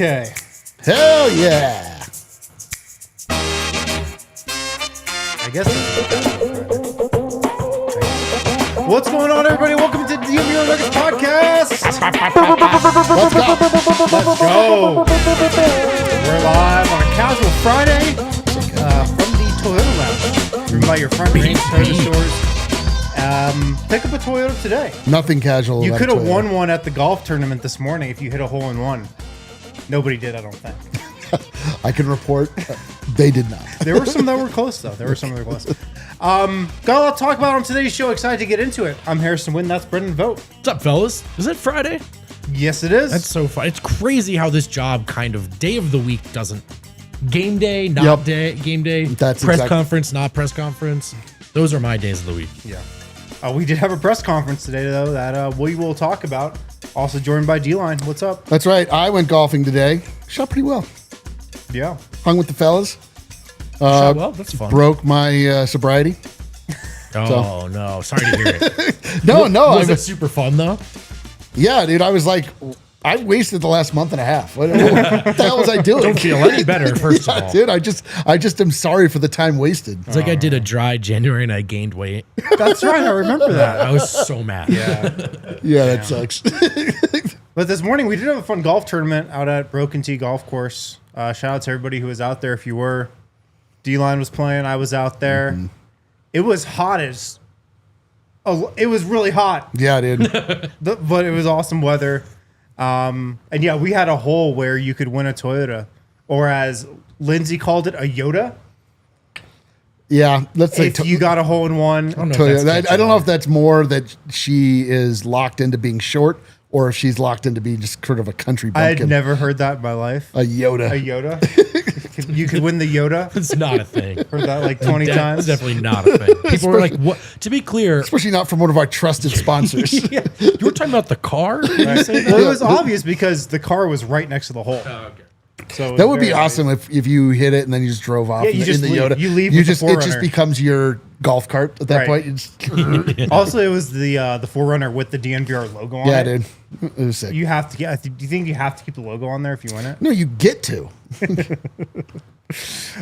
Okay. Hell yeah. I guess. What's going on, everybody? Welcome to DNVR Nuggets Podcast. Let's go. We're live on a casual Friday from the Toyota Lounge. Driven by your front range Toyota stores. Pick up a Toyota today. Nothing casual. You could have won one at the golf tournament this morning if you hit a hole in one. Nobody did, I don't think. I can report they did not. There were some that were close, though. Got a lot to talk about on today's show. Excited to get into it. I'm Harrison Wind. That's Brendan Vogt. What's up, fellas? Is it Friday? Yes, it is. That's so fun. It's crazy how this job kind of day of the week doesn't. Game day, not day. Game day. That's press conference, not press conference. Those are my days of the week. Yeah. We did have a press conference today, though, that we will talk about. Also joined by D-Line. What's up? That's right. I went golfing today. Shot pretty well. Yeah. Hung with the fellas. Well, that's fun. Broke my sobriety. Oh, no. Sorry to hear it. No. Was it super fun, though? Yeah, dude. I was like, I wasted the last month and a half. What the hell was I doing? Don't feel any better, first of all. Dude, I just am sorry for the time wasted. It's like I did a dry January and I gained weight. That's right. I remember that. I was so mad. Yeah, that sucks. But this morning, we did have a fun golf tournament out at Broken Tee Golf Course. Shout out to everybody who was out there. If you were, D-Line was playing. I was out there. Mm-hmm. It was hot as... it was really hot. Yeah, dude. But it was awesome weather. And yeah, we had a hole where you could win a Toyota, or as Lindsay called it, a Yoda. Yeah, let's say if you got a hole in one. I don't know if that's more that she is locked into being short, or if she's locked into being just sort of a country bumpkin. I had never heard that in my life. A Yoda. A Yoda. You could win the Yoda. It's not a thing. Heard that like 20 times. It's definitely not a thing. People were like, "What?" To be clear, especially not from one of our trusted sponsors. Yeah. You were talking about the car. Right. Well, it was obvious because the car was right next to the hole. Oh, okay. So that would be awesome if you hit it and then you just drove off. Yeah, you just in the leave. Yoda. You leave. It just becomes your golf cart at that point. Also, it was the 4Runner with the DNVR logo on it. Yeah, dude. It was sick. You have to get. Do you think you have to keep the logo on there if you win it? No, you get to.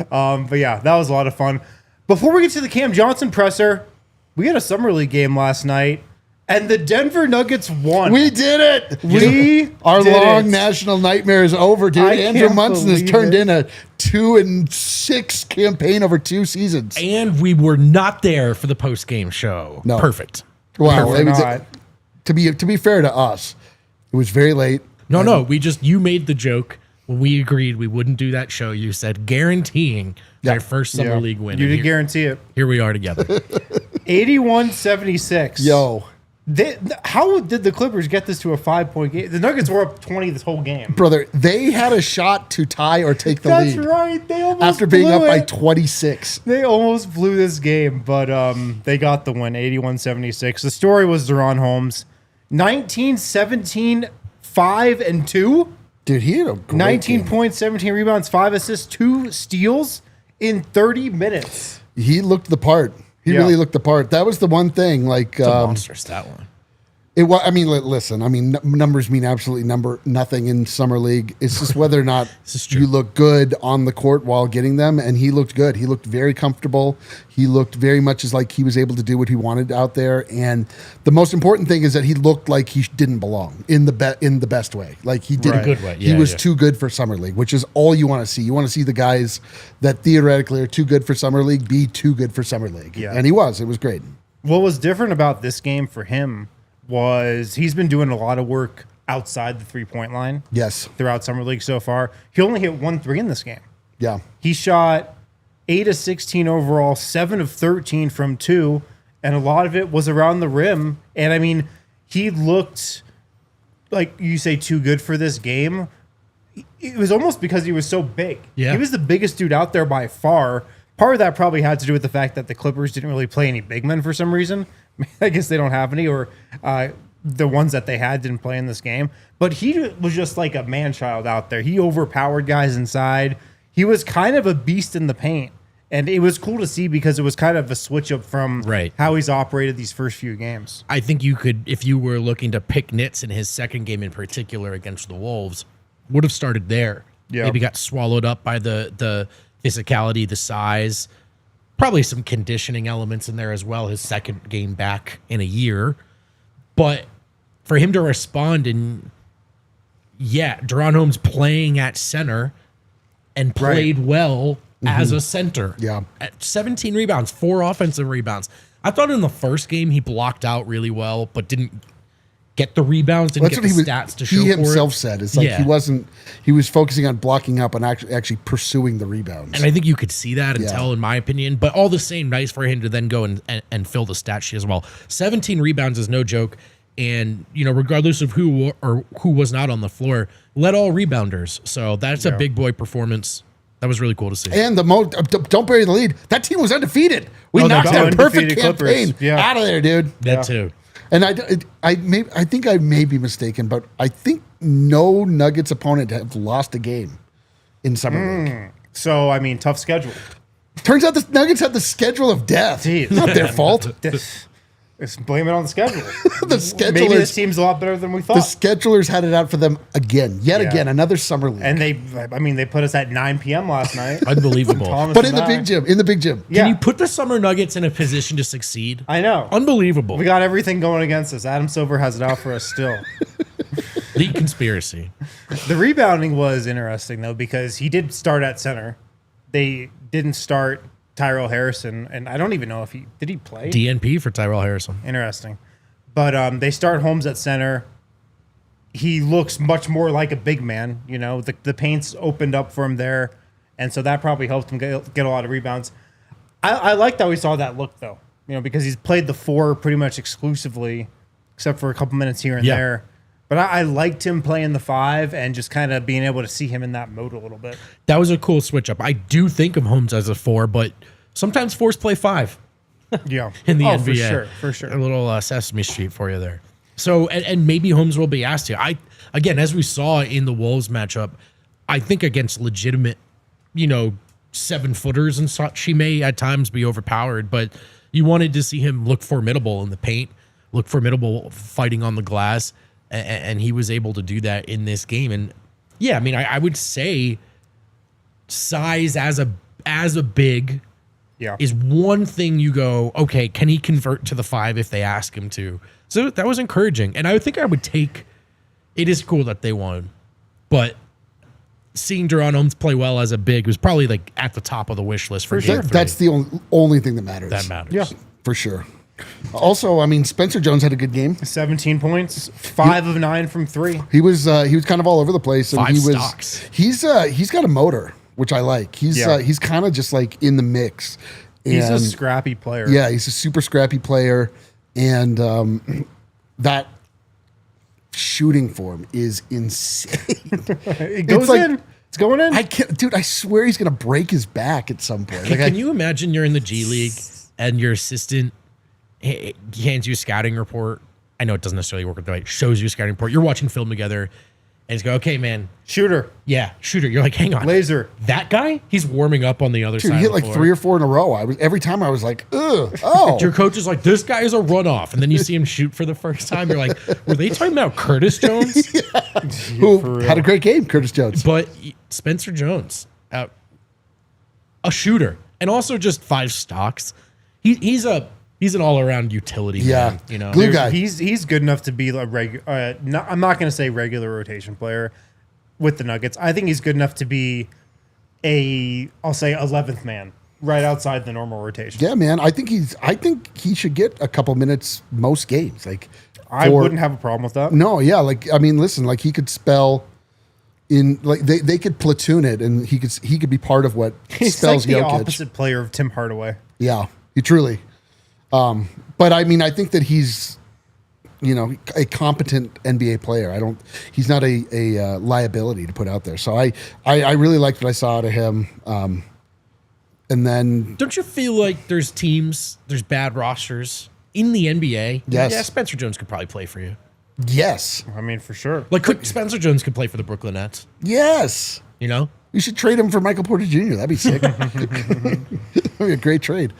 But yeah, that was a lot of fun. Before we get to the Cam Johnson presser, we had a summer league game last night, and the Denver Nuggets won. We did it. Our long national nightmare is over, dude. Andrew Munson has turned in a 2-6 campaign over 2 seasons, and we were not there for the post game show. No, perfect. Wow, to be fair to us, it was very late. No, you made the joke. When we agreed we wouldn't do that show, you said guaranteeing their first summer league win. You did guarantee it. Here we are together. 81-76. Yo. How did the Clippers get this to a 5-point game? The Nuggets were up 20 this whole game. Brother, they had a shot to tie or take the lead. That's right. They almost after being up by 26. They almost blew this game, but they got the win, 81-76. The story was DaRon Holmes, 19, 17, 5, and 2. Dude, he had a great 19 game. points, 17 rebounds, 5 assists, 2 steals in 30 minutes. He looked the part. He really looked the part. That was the one thing. Like, it's a monster stat line. It was. I mean, listen. I mean, numbers mean absolutely nothing in summer league. It's just whether or not you look good on the court while getting them. And he looked good. He looked very comfortable. He looked very much as like he was able to do what he wanted out there. And the most important thing is that he looked like he didn't belong in the best way. Like he did a good way. He was too good for summer league, which is all you want to see. You want to see the guys that theoretically are too good for summer league be too good for summer league. Yeah. And he was. It was great. What was different about this game for him was he's been doing a lot of work outside the 3-point line. Yes. Throughout summer league so far. He only hit 1 3 in this game. Yeah. He shot 8 of 16 overall, 7 of 13 from 2, and a lot of it was around the rim. And I mean, he looked like you say too good for this game. it was almost because he was so big. Yeah. He was the biggest dude out there by far. Part of that probably had to do with the fact that the Clippers didn't really play any big men for some reason. I guess they don't have any, or the ones that they had didn't play in this game. But he was just like a man-child out there. He overpowered guys inside. He was kind of a beast in the paint. And it was cool to see because it was kind of a switch up from how he's operated these first few games. I think you could, if you were looking to pick nits in his second game in particular against the Wolves, would have started there. Yeah. Maybe got swallowed up by the physicality, the size, probably some conditioning elements in there as well. His second game back in a year. But for him to respond and, DaRon Holmes playing at center and played well as a center. Yeah. At 17 rebounds, 4 offensive rebounds. I thought in the first game he blocked out really well, but didn't get the rebounds, didn't get the stats to show for it. He himself said it's like he was focusing on blocking up and actually pursuing the rebounds. And I think you could see that and tell, in my opinion. But all the same, nice for him to then go and fill the stat sheet as well. 17 rebounds is no joke. And, regardless of who was not on the floor, led all rebounders. So that's a big boy performance. That was really cool to see. And don't bury the lead. That team was undefeated. We knocked that perfect campaign out of there, dude. That too. And I think I may be mistaken, but I think no Nuggets opponent have lost a game in summer league. So, tough schedule. Turns out the Nuggets had the schedule of death. Jeez. It's not their fault. Let's blame it on the schedule. The schedulers, maybe this team's a lot better than we thought. The schedulers had it out for them again, another summer league. And they put us at 9 p.m. last night. Unbelievable. But in the big gym. Can you put the Summer Nuggets in a position to succeed? I know. Unbelievable. We got everything going against us. Adam Silver has it out for us still. The conspiracy. The rebounding was interesting, though, because he did start at center. They didn't start Tyrell Harrison, and I don't even know if did he play? DNP for Tyrell Harrison. Interesting. But they start Holmes at center. He looks much more like a big man. The paint's opened up for him there, and so that probably helped him get a lot of rebounds. I liked how we saw that look, though, because he's played the 4 pretty much exclusively, except for a couple minutes here and there. But I liked him playing the 5 and just kind of being able to see him in that mode a little bit. That was a cool switch up. I do think of Holmes as a 4, but sometimes 4s play 5. Yeah. In the NBA. For sure. A little Sesame Street for you there. So, and maybe Holmes will be asked to. Again, as we saw in the Wolves matchup, I think against legitimate, 7-footers and such, he may at times be overpowered, but you wanted to see him look formidable in the paint, look formidable fighting on the glass. And he was able to do that in this game. And I would say size as a big is one thing you go, okay, can he convert to the 5 if they ask him to? So that was encouraging. And I think I would take, it is cool that they won, but seeing DaRon Holmes play well as a big was probably like at the top of the wish list for Game 3. That's the only thing that matters. That matters. Yeah, for sure. Also, Spencer Jones had a good game. 17 points, 5 of 9 from 3. He was kind of all over the place, and 5 he was. stocks. He's got a motor, which I like. He's kind of just like in the mix. He's a scrappy player. Yeah, he's a super scrappy player, and that shooting form is insane. It goes in. It's going in. I can't, dude. I swear he's gonna break his back at some point. Can you imagine you're in the G League and your assistant hands you a scouting report? I know it doesn't necessarily work with the way. Shows you a scouting report. You're watching film together, and he's go, "Okay, man, shooter." Yeah, shooter. You're like, "Hang on, laser." That guy, he's warming up on the other side. He hit of the like floor. 3 or 4 in a row. Every time I was like, ugh, oh. Your coach is like, "This guy is a runoff," and then you see him shoot for the first time. You're like, "Were they talking about Curtis Jones?" Who had a great game, Curtis Jones. But Spencer Jones, a shooter, and also just 5 stocks. He's an all-around utility man, glue guy. He's good enough to be a regular. I'm not going to say regular rotation player with the Nuggets. I think he's good enough to be I'll say 11th man, right outside the normal rotation. Yeah, man. I think he should get a couple minutes most games. I wouldn't have a problem with that. No, yeah. Listen, he could spell in they could platoon it, and he could be part of what spells like the Jokic. Opposite player of Tim Hardaway. Yeah, he truly. But I think that he's a competent NBA player. He's not a liability to put out there. So I really liked what I saw out of him. And then, don't you feel like there's bad rosters in the NBA? Yes. Yeah, Spencer Jones could probably play for you. Yes. I mean, for sure. Like, Spencer Jones could play for the Brooklyn Nets. Yes. You know? You should trade him for Michael Porter Jr. That'd be sick. That'd be a great trade.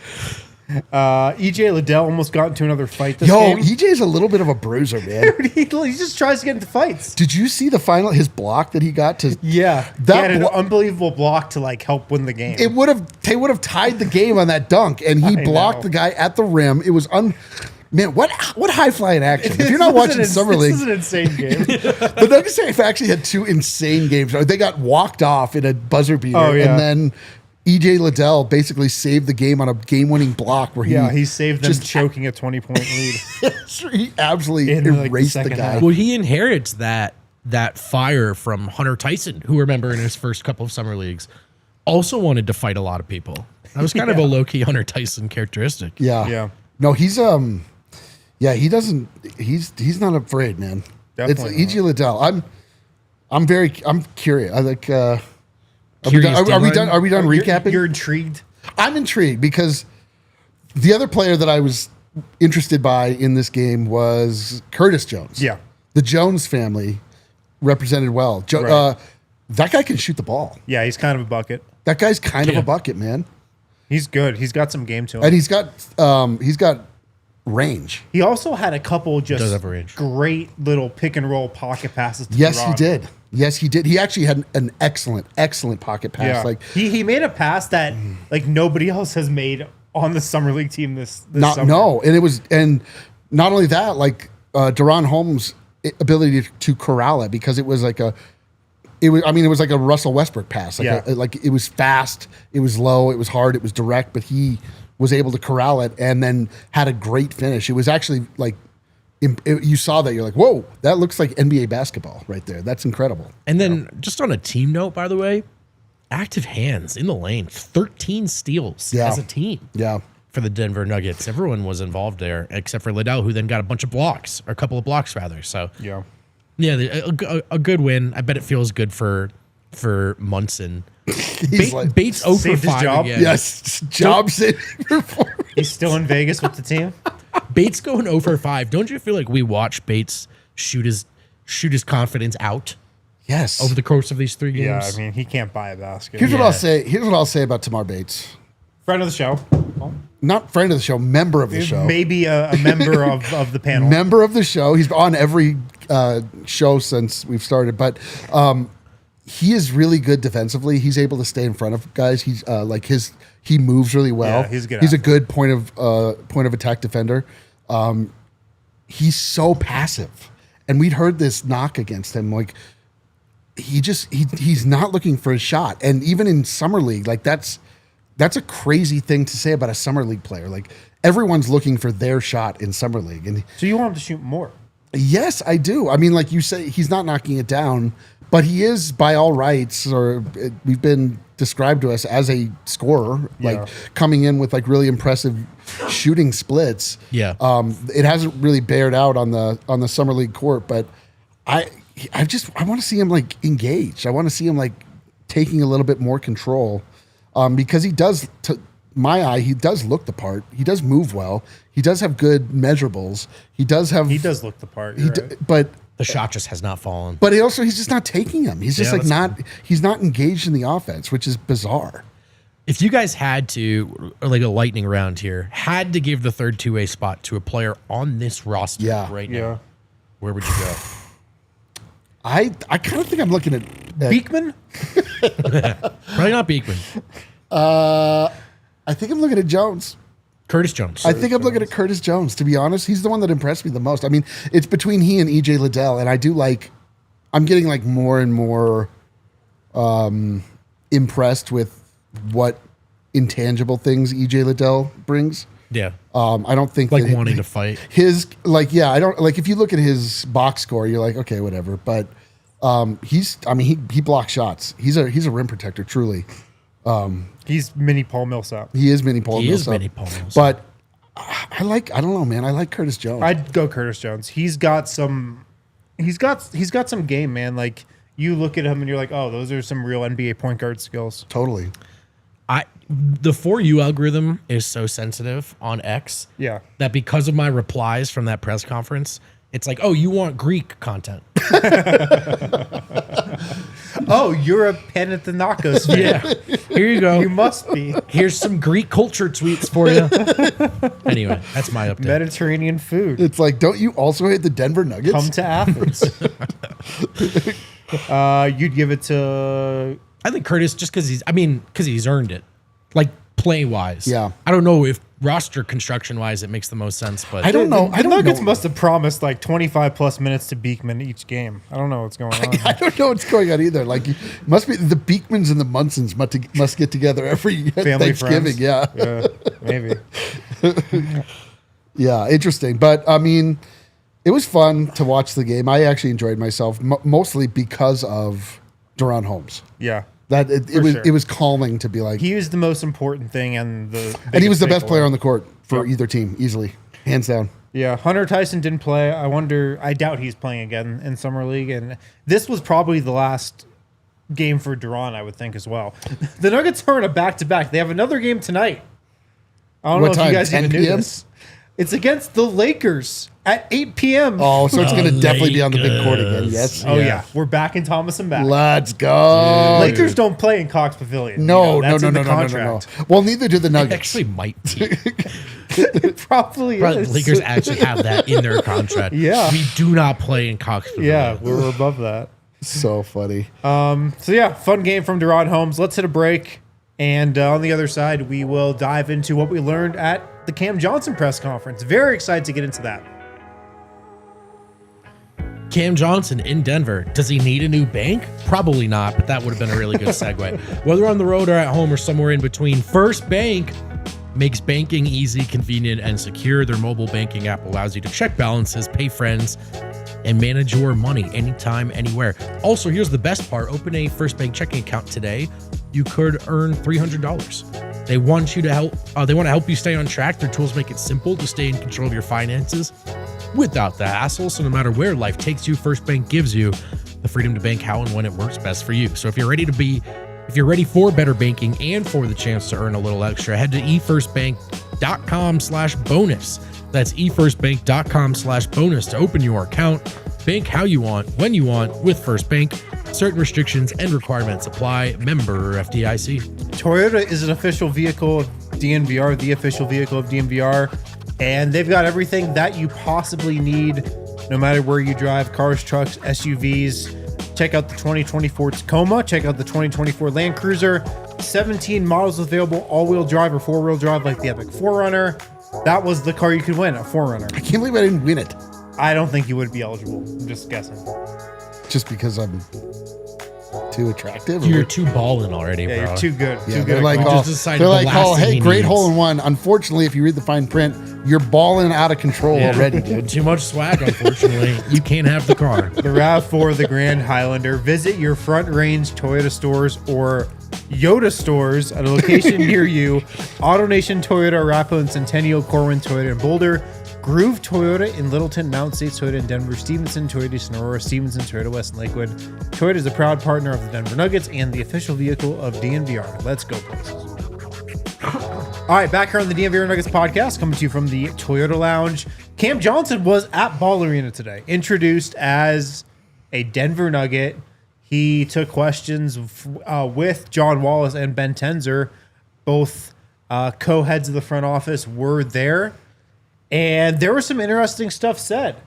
EJ Liddell almost got into another fight this game. EJ's a little bit of a bruiser, man. Dude, he just tries to get into fights. Did you see his block that he got to? Yeah, that he had an unbelievable block to like help win the game. They would have tied the game on that dunk, and he blocked the guy at the rim. It was man, what high flying action! If you're not watching Summer League, this is an insane game. The Nuggets have actually had 2 insane games. They got walked off in a buzzer beater, and then EJ Liddell basically saved the game on a game-winning block where he saved them choking a 20-point lead. He absolutely erased the guy. Well, he inherits that fire from Hunter Tyson, who, remember, in his first couple of summer leagues, also wanted to fight a lot of people. That was kind of a low-key Hunter Tyson characteristic. Yeah. No, he's he doesn't. He's not afraid, man. Definitely it's EJ Liddell. I'm curious. I like. Are we done recapping? You're intrigued. I'm intrigued because the other player that I was interested by in this game was Curtis Jones. Yeah, the Jones family represented well. That guy can shoot the ball. Yeah, he's kind of a bucket. That guy's kind of a bucket, man. He's good. He's got some game to him, and he's got range. He also had a couple just range. Great little pick and roll pocket passes. Yes, he did. Yes, he did. He actually had an excellent pocket pass. Yeah. Like he made a pass that like nobody else has made on the summer league team this summer. No, and not only that, like DaRon Holmes' ability to corral it, because it was like a Russell Westbrook pass. Like it was fast, it was low, it was hard, it was direct, but he was able to corral it and then had a great finish. It was actually like. You saw that, you're like, whoa, that looks like NBA basketball right there. That's incredible. And then just on a team note, by the way, active hands in the lane, 13 steals as a team. Yeah. For the Denver Nuggets. Everyone was involved there except for Liddell, who then got a couple of blocks rather. So yeah, a good win. I bet it feels good for Munson. Bates 0 for 5 job. again. Yes, job saving performance. He's still in Vegas with the team. Bates going 0 for 5. Don't you feel like we watched Bates shoot his confidence out? Yes. Over the course of these 3 games. Yeah, I mean, he can't buy a basket. Here's what I'll say about Tamar Bates. Friend of the show. Not friend of the show, member of the show. Maybe a member of the panel. Member of the show. He's on every show since we've started, but he is really good defensively. He's able to stay in front of guys. He's he moves really well. Yeah, he's good. He's a good point of attack defender. He's so passive, and we'd heard this knock against him. Like he's not looking for a shot, and even in summer league, like that's a crazy thing to say about a summer league player. Like everyone's looking for their shot in summer league, and so you want him to shoot more? Yes, I do. I mean, like you say, he's not knocking it down. But he is, by all rights, we've been described to us as a scorer, like coming in with like really impressive shooting splits. Yeah. It hasn't really bared out on the summer league court, but I want to see him like engaged. I want to see him like taking a little bit more control, because he does. To my eye, he does look the part. He does move well. He does have good measurables. He does look the part. But. The shot just has not fallen. But he's just not taking them. He's just he's not engaged in the offense, which is bizarre. If you guys had to, or like a lightning round here, had to give the third 2-way spot to a player on this roster right now, where would you go? I kind of think I'm looking at Beekman? Probably not Beekman. I think I'm looking at Jones. Curtis Jones. I think I'm looking at Curtis Jones, to be honest. He's the one that impressed me the most. I mean, it's between he and EJ Liddell, and I'm getting like more and more impressed with what intangible things EJ Liddell brings. Yeah. I don't think like wanting to fight. I don't like if you look at his box score, you're like, okay, whatever. But he blocks shots. He's a rim protector, truly. He's mini Paul Millsap. He is mini Paul Millsap. Millsap. But I don't know, man. I like Curtis Jones. I'd go Curtis Jones. He's got some game, man. Like, you look at him and you're like, oh, those are some real NBA point guard skills. Totally. The For You algorithm is so sensitive on X that because of my replies from that press conference, it's like, oh, you want Greek content. Oh, you're a Panathinaikos fan. Yeah. Here you go. You must be. Here's some Greek culture tweets for you. Anyway, that's my update. Mediterranean food. It's like, don't you also hate the Denver Nuggets? Come to Athens. You'd give it to... I think Curtis, just because he's earned it. Like, play-wise. Yeah. I don't know if roster construction-wise it makes the most sense, but... I don't know. The Nuggets must have promised like 25-plus minutes to Beekman each game. I don't know what's going on. I don't know what's going on either. Like, must be the Beekmans and the Munsons must get together every Family Thanksgiving. friends. Yeah, maybe. Yeah, interesting. But I mean, it was fun to watch the game. I actually enjoyed myself mostly because of DaRon Holmes. Yeah. That it was calming to be like, he was the most important thing, and he was the best player on the court for either team, easily, hands down. Yeah, Hunter Tyson didn't play. I doubt he's playing again in Summer League, and this was probably the last game for DaRon, I would think, as well. The Nuggets are in a back-to-back. They have another game tonight. I don't know if you guys even knew this. It's against the Lakers at 8 p.m. Oh, so it's going to definitely be on the big court again. Yes. Oh, yeah. We're back in Thomas and back. Let's go. Lakers don't play in Cox Pavilion. No. Contract. Well, neither do the It Nuggets. actually might be. It probably is. Lakers actually have that in their contract. Yeah. We do not play in Cox Pavilion. Yeah, we're above that. So funny. So, yeah, fun game from DaRon Holmes. Let's hit a break. And on the other side, we will dive into what we learned at the Cam Johnson press conference. Very excited to get into that. Cam Johnson in Denver. Does he need a new bank? Probably not, but that would have been a really good segue. Whether on the road or at home or somewhere in between, First Bank makes banking easy, convenient, and secure. Their mobile banking app allows you to check balances, pay friends, and manage your money anytime, anywhere. Also, here's the best part. Open a First Bank checking account today. You could earn $300. They want you to help. They want to help you stay on track. Their tools make it simple to stay in control of your finances without the hassle. So no matter where life takes you, First Bank gives you the freedom to bank how and when it works best for you. So if you're ready for better banking and for the chance to earn a little extra, head to efirstbank.com/bonus. That's efirstbank.com/bonus to open your account. Bank how you want, when you want with First Bank. Certain restrictions and requirements apply. Member FDIC. Toyota is an official vehicle of DNVR, the official vehicle of DNVR, and they've got everything that you possibly need, no matter where you drive, cars, trucks, SUVs. Check out the 2024 Tacoma. Check out the 2024 Land Cruiser. 17 models available, all-wheel drive or four-wheel drive, like the Epic 4Runner. That was the car you could win, a 4Runner. I can't believe I didn't win it. I don't think you would be eligible. I'm just guessing. Just because I'm too attractive? You're too ballin' already, Yeah, bro. you're too good. Yeah, Too they're good. like, Just decided they're the like, last oh, thing hey, he great needs. hole in one. Unfortunately, if you read the fine print, you're balling out of control already, dude. Too much swag, unfortunately. You can't have the car. The RAV4, the Grand Highlander. Visit your Front Range Toyota stores or Yoda stores at a location near you. AutoNation Toyota, Arapahoe and Centennial, Corwin Toyota in Boulder. Groove Toyota in Littleton, Mount States Toyota in Denver, Stevenson Toyota, Sonora, Stevenson Toyota West in Lakewood. Toyota is a proud partner of the Denver Nuggets and the official vehicle of DNVR. Let's go, places. All right, back here on the DNVR Nuggets podcast, coming to you from the Toyota Lounge. Cam Johnson was at Ball Arena today, introduced as a Denver Nugget. He took questions with John Wallace and Ben Tenzer. Both co-heads of the front office were there. And there was some interesting stuff said.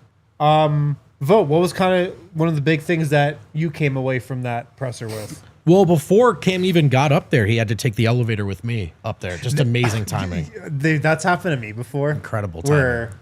Vogt, what was kind of one of the big things that you came away from that presser with? Well, before Cam even got up there, he had to take the elevator with me up there. Just amazing timing. That's happened to me before. Incredible timing. Where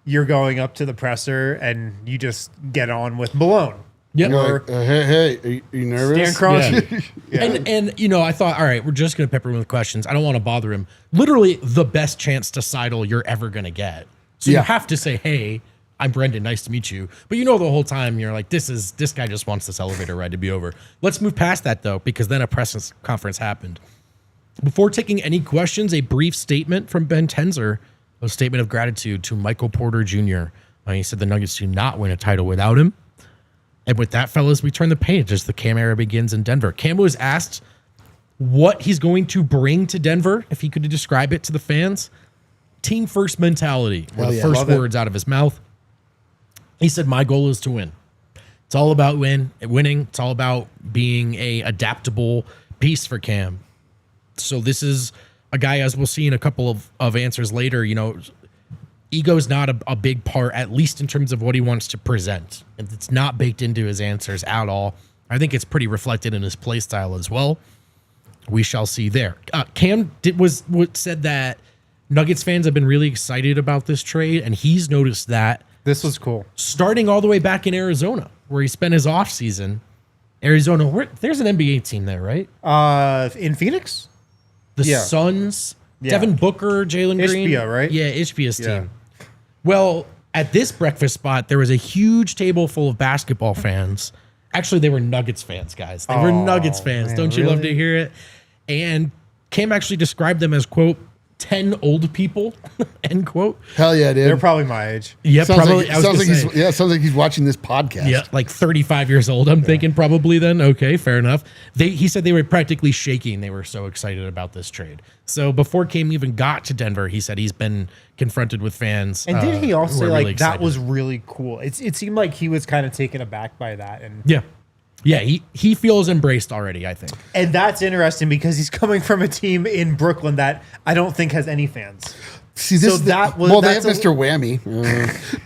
you're going up to the presser and you just get on with Malone. Yeah. You're like, hey, are you nervous? Stan Kroenke. Yeah. And you know, I thought, all right, we're just going to pepper him with questions. I don't want to bother him. Literally the best chance to sidle you're ever going to get. So you have to say, hey, I'm Brendan. Nice to meet you. But you know the whole time you're like, this guy just wants this elevator ride to be over. Let's move past that, though, because then a press conference happened. Before taking any questions, a brief statement from Ben Tenzer A statement of gratitude to Michael Porter Jr. He said the Nuggets do not win a title without him. And with that, fellas, we turn the page as the Cam era begins in Denver. Cam was asked what he's going to bring to Denver, if he could describe it to the fans. Team first mentality were the first words out of his mouth. He said, my goal is to win. It's all about winning. It's all about being a adaptable piece for Cam. So this is a guy, as we'll see in a couple of answers later, ego's not a big part, at least in terms of what he wants to present. It's not baked into his answers at all. I think it's pretty reflected in his play style as well. We shall see there. Cam said that Nuggets fans have been really excited about this trade, and he's noticed that. This was cool. Starting all the way back in Arizona, where he spent his offseason. Arizona, there's an NBA team there, right? In Phoenix? The Suns, Devin Booker, Jalen Green. Ishbia, right? Yeah, Ishbia's team. Well, at this breakfast spot, there was a huge table full of basketball fans. Actually, they were Nuggets fans, guys. They were Nuggets fans. Man, don't you love to hear it? And Cam actually described them as, quote, 10 old people, end quote. Hell yeah, dude. They're probably my age. Yeah, probably. Sounds like he's watching this podcast. Yeah, like 35 years old, I'm thinking probably then. Okay, fair enough. He said they were practically shaking. They were so excited about this trade. So before Cam even got to Denver, he said he's been confronted with fans. And did he also say, really like, excited. that was really cool? It seemed like he was kind of taken aback by that. And Yeah, he feels embraced already, I think. And that's interesting because he's coming from a team in Brooklyn that I don't think has any fans. See, they have Mr. Whammy,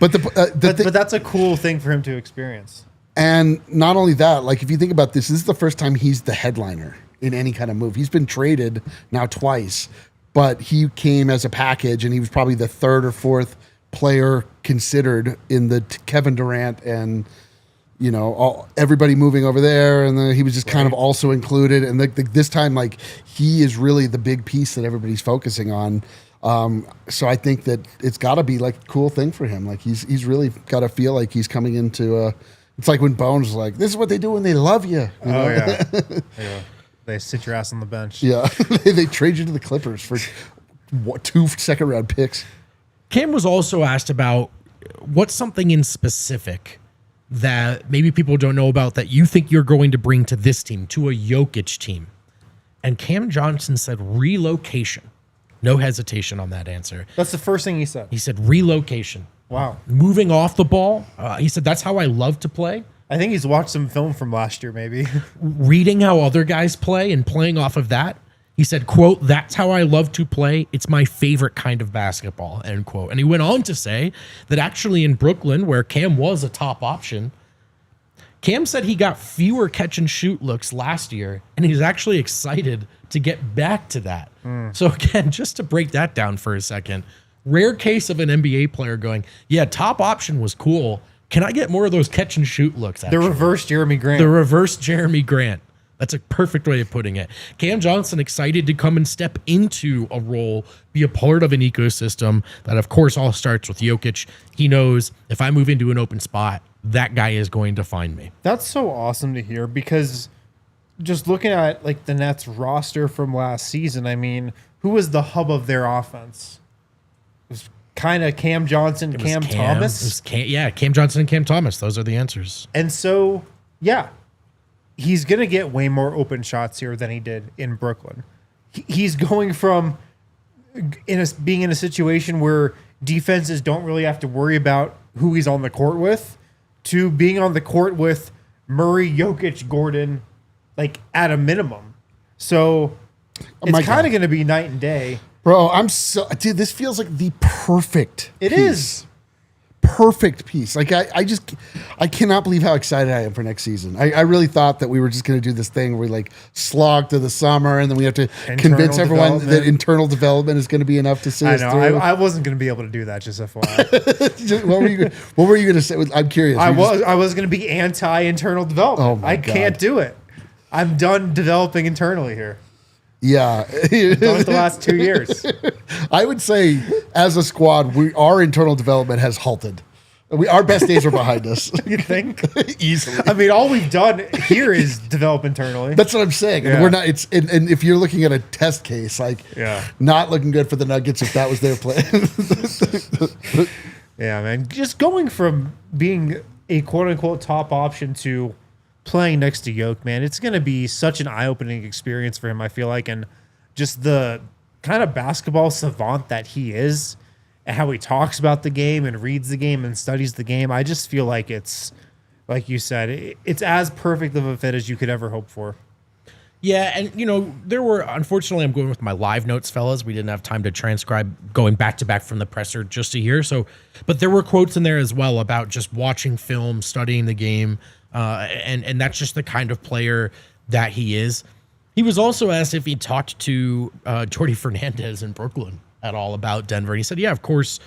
but that's a cool thing for him to experience. And not only that, like if you think about this is the first time he's the headliner in any kind of move. He's been traded now twice, but he came as a package, and he was probably the third or fourth player considered in the Kevin Durant and everybody moving over there, and then he was just kind of also included. And this time, like he is really the big piece that everybody's focusing on. So I think that it's got to be like a cool thing for him. Like he's really got to feel like he's coming into it's like when Bones was like, this is what they do when they love you. Oh yeah. They sit your ass on the bench. Yeah, they trade you to the Clippers for 2 second-round picks. Cam was also asked about what's something in specific that maybe people don't know about that you think you're going to bring to this team, to a Jokic team. And Cam Johnson said relocation. No hesitation on that answer. That's the first thing he said. He said relocation. Wow. Moving off the ball. He said, that's how I love to play. I think he's watched some film from last year, maybe. Reading how other guys play and playing off of that. He said, quote, that's how I love to play. It's my favorite kind of basketball, end quote. And he went on to say that actually in Brooklyn, where Cam was a top option, Cam said he got fewer catch and shoot looks last year, and he's actually excited to get back to that. So again, just to break that down for a second, rare case of an NBA player going, yeah, top option was cool. Can I get more of those catch and shoot looks? Actually? The reverse Jeremy Grant. The reverse Jeremy Grant. That's a perfect way of putting it. Cam Johnson excited to come and step into a role, be a part of an ecosystem that, of course, all starts with Jokic. He knows if I move into an open spot, that guy is going to find me. That's so awesome to hear because just looking at like the Nets roster from last season, I mean, who was the hub of their offense? It was kind of Cam Johnson, Cam Thomas. Cam Johnson and Cam Thomas. Those are the answers. And so, yeah. He's going to get way more open shots here than he did in Brooklyn. He's going from being in a situation where defenses don't really have to worry about who he's on the court with to being on the court with Murray, Jokic, Gordon, like at a minimum. So it's kind of going to be night and day. Bro, dude, this feels like the perfect piece. Is. Perfect piece. Like I cannot believe how excited I am for next season. I really thought that we were just going to do this thing where we like slog to the summer and then we have to convince everyone that internal development is going to be enough to see us through. I wasn't going to be able to do that, just FYI. What were you going to say? I'm curious. I was going to be anti-internal development. I can't do it. I'm done developing internally here. Yeah. Done it the last 2 years. I would say as a squad, our internal development has halted. Our best days are behind us. You think? Easily. I mean, all we've done here is develop internally. That's what I'm saying. Yeah. And we're not. And if you're looking at a test case, like, not looking good for the Nuggets if that was their plan. Yeah, man. Just going from being a quote unquote top option to playing next to Jokic, man, it's going to be such an eye opening experience for him. I feel like, and just the kind of basketball savant that he is. And how he talks about the game and reads the game and studies the game. I just feel like it's, like you said, it's as perfect of a fit as you could ever hope for. Yeah, and, there were, unfortunately, I'm going with my live notes, fellas. We didn't have time to transcribe going back to back from the presser just to hear. So, but there were quotes in there as well about just watching film, studying the game, and that's just the kind of player that he is. He was also asked if he talked to Jordi Fernandez in Brooklyn at all about Denver. And he said, yeah, of course,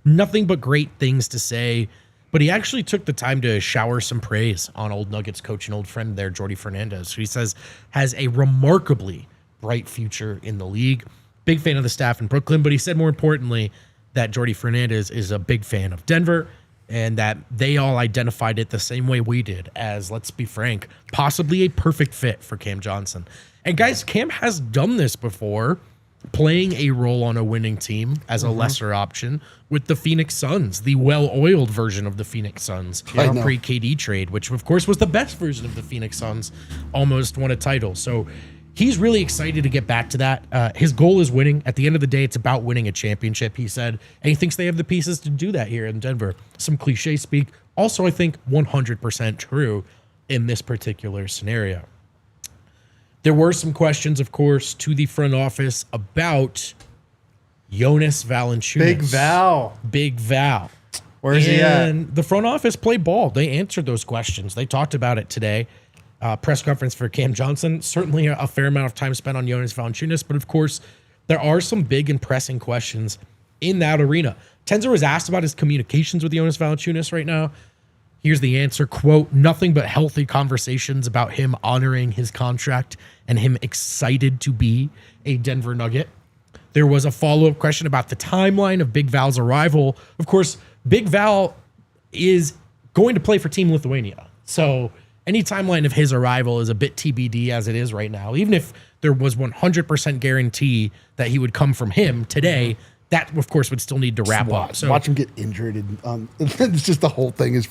nothing but great things to say. But he actually took the time to shower some praise on old Nuggets coach and old friend there, Jordi Fernandez, who he says has a remarkably bright future in the league. Big fan of the staff in Brooklyn. But he said more importantly that Jordi Fernandez is a big fan of Denver and that they all identified it the same way we did as, let's be frank, possibly a perfect fit for Cam Johnson. And guys, Cam has done this before, playing a role on a winning team as a lesser option with the Phoenix Suns, the well-oiled version of the Phoenix Suns pre-KD trade, which of course was the best version of the Phoenix Suns, almost won a title. So he's really excited to get back to that. His goal is winning. At the end of the day, it's about winning a championship, he said, and he thinks they have the pieces to do that here in Denver. Some cliche speak. Also, I think 100% true in this particular scenario. There were some questions, of course, to the front office about Jonas Valanciunas. Big Val. Where's he at? And the front office played ball. They answered those questions. They talked about it today. Press conference for Cam Johnson. Certainly a fair amount of time spent on Jonas Valanciunas. But, of course, there are some big and pressing questions in that arena. Tenzer was asked about his communications with Jonas Valanciunas right now. Here's the answer, quote, nothing but healthy conversations about him honoring his contract and him excited to be a Denver Nugget. There was a follow-up question about the timeline of Big Val's arrival. Of course, Big Val is going to play for Team Lithuania. So any timeline of his arrival is a bit TBD as it is right now. Even if there was 100% guarantee that he would come from him today, that, of course, would still need to wrap up. So watch him get injured. And it's just the whole thing is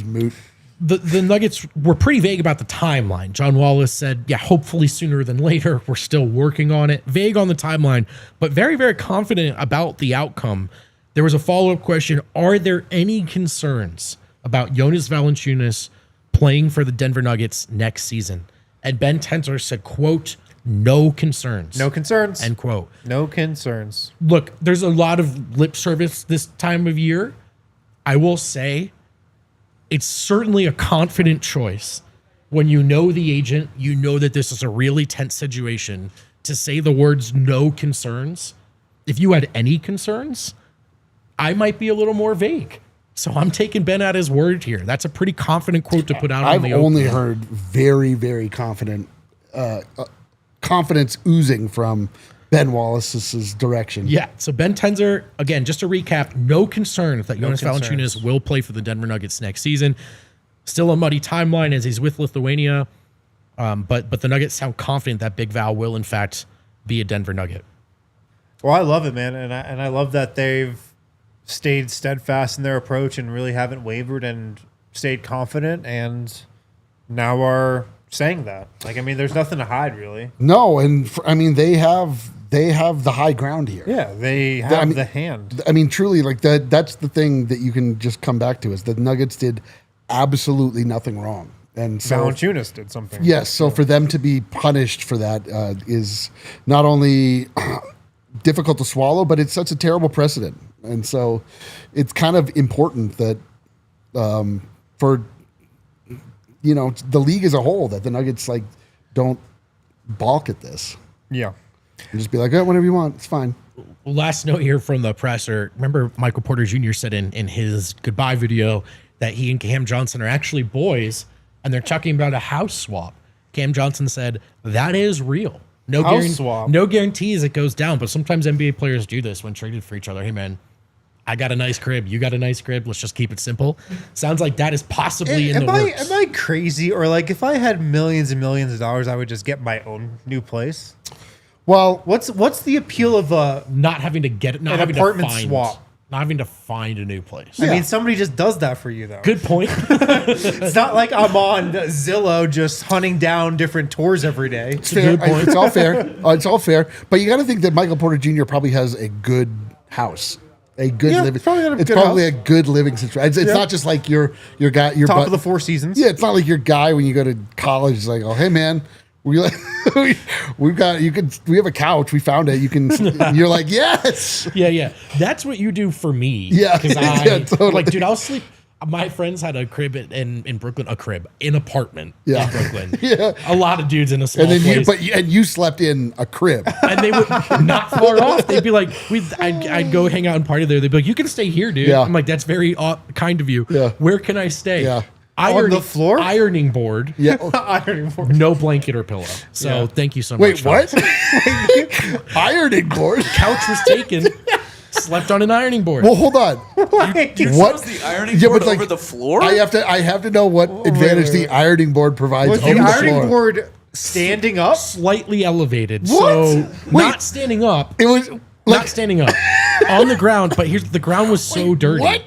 moot. The Nuggets were pretty vague about the timeline. John Wallace said, yeah, hopefully sooner than later. We're still working on it. Vague on the timeline, but very, very confident about the outcome. There was a follow-up question. Are there any concerns about Jonas Valanciunas playing for the Denver Nuggets next season? And Ben Tenzer said, quote, no concerns. No concerns. End quote. No concerns. Look, there's a lot of lip service this time of year. I will say it's certainly a confident choice when you know the agent, you know that this is a really tense situation, to say the words no concerns. If you had any concerns, I might be a little more vague. So I'm taking Ben at his word here. That's a pretty confident quote to put out on the I've only heard very, very confident confidence oozing from Ben Wallace's direction. Yeah. So Ben Tenzer, again, just to recap, no concerns that Jonas Valanciunas will play for the Denver Nuggets next season. Still a muddy timeline as he's with Lithuania, but the Nuggets sound confident that Big Val will in fact be a Denver Nugget. Well, I love it, man, and I love that they've stayed steadfast in their approach and really haven't wavered and stayed confident, and now are saying that. Like, I mean, there's nothing to hide, really. No, and they have the high ground here. Yeah, they have the hand. I mean, truly, like that's the thing that you can just come back to is the Nuggets did absolutely nothing wrong. And so Valanciunas did something. Yes, so for them to be punished for that is not only difficult to swallow, but it sets a terrible precedent. And so it's kind of important that for the league as a whole, that the Nuggets don't balk at this. Yeah. And just be like, whatever you want, it's fine. Last note here from the presser. Remember Michael Porter Jr. said in his goodbye video that he and Cam Johnson are actually boys, and they're talking about a house swap. Cam Johnson said, that is real. No guarantees it goes down, but sometimes NBA players do this when traded for each other. Hey, man, I got a nice crib. You got a nice crib. Let's just keep it simple. Sounds like that is possibly in the works. Am I crazy? Or like if I had millions and millions of dollars, I would just get my own new place? Well, what's the appeal of not having to get it, not an having apartment to find, swap? not having to find a new place. I mean, somebody just does that for you, though. Good point. It's not like I'm on Zillow just hunting down different tours every day. it's fair. It's all fair. It's all fair. But you got to think that Michael Porter Jr. probably has a good house. A good living. It's probably a good living situation. It's not just like your guy, your top of the Four Seasons. Yeah, it's not like your guy when you go to college. It's like, oh, hey man, we have a couch. We found it. You can. You're like, yes. Yeah. That's what you do for me. Yeah, because totally. like, dude, I'll sleep. My friends had a crib in Brooklyn, an apartment in Brooklyn. Yeah, a lot of dudes in a small and then place. you slept in a crib, and they would not far off. They'd be like, I'd go hang out and party there. They'd be like, you can stay here, dude. Yeah. I'm like, that's very kind of you. Yeah. Where can I stay? Yeah. On the floor? Ironing board. Yeah. Ironing board. No blanket or pillow. So thank you so Wait, much. Wait, what? Ironing board. Couch was taken. Slept on an ironing board. Well, hold on. You What? chose the ironing board over the floor? I have to know what advantage the ironing board provides Was over the the ironing floor. board standing up? Slightly elevated. What? So Wait. not standing up. It was Not standing up. On the ground, but the ground was so dirty. What?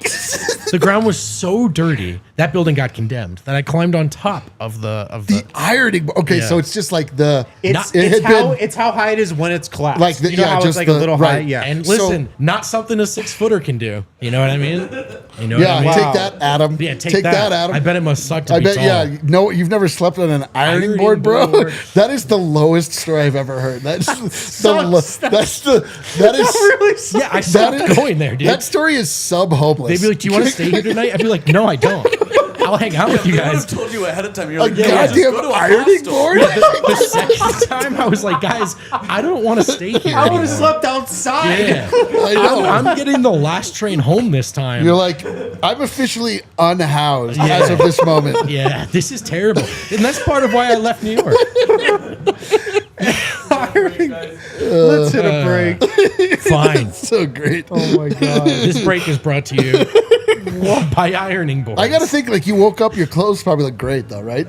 The ground was so dirty that building got condemned. That I climbed on top of the ironing board. Okay, Yeah. so it's just like the It's how high it is when it's collapsed. Like the- you know yeah, how just it's like the- a little right. high. Yeah. And So- listen, not something a 6-footer can do. You know what I mean? You know Yeah, what I mean? take that, Adam. Yeah, take that. Adam. I bet it must suck to I be bet, tall. yeah. No, you've never slept on an ironing board, bro. board. That is the lowest story I've ever heard. That's that is really Yeah, I that stopped is going there, dude. That story is sub hopeless. They'd be like, "Do you want to stay here tonight?" I'd be like, "No, I don't. I'll hang out with you They would guys." have told you ahead of time. You're a like, yeah, just goddamn go to a ironing hostel. board? The second time, I was like, "Guys, I don't want to stay here." I would anymore." have slept outside. Yeah, I know. I'm getting the last train home this time. You're like, I'm officially unhoused as of this moment. Yeah, this is terrible, and that's part of why I left New York. Let's hit a break. Fine. So great. Oh my god. This break is brought to you by ironing boards. I gotta think, like, you woke up, your clothes probably look great though, right?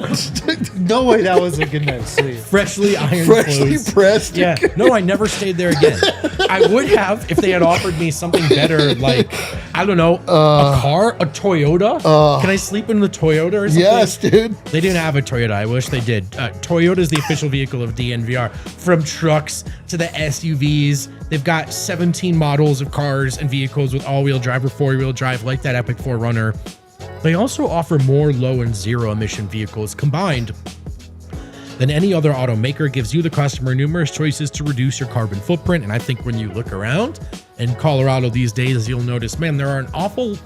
No way that was a good night's sleep. freshly ironed Freshly clothes. pressed. Yeah, no, I never stayed there again. I would have if they had offered me something better, like, I don't know, a car, a Toyota. Can I sleep in the Toyota or something? Yes, dude. They didn't have a Toyota. I wish they did. Toyota is the official vehicle of DNVR. From trucks to the SUVs, they've got 17 models of cars and vehicles with all-wheel drive or four-wheel drive, like that Epic 4Runner. They also offer more low and zero emission vehicles combined than any other automaker. Gives you, the customer, numerous choices to reduce your carbon footprint. And I think when you look around in Colorado these days, you'll notice, man, there are an awful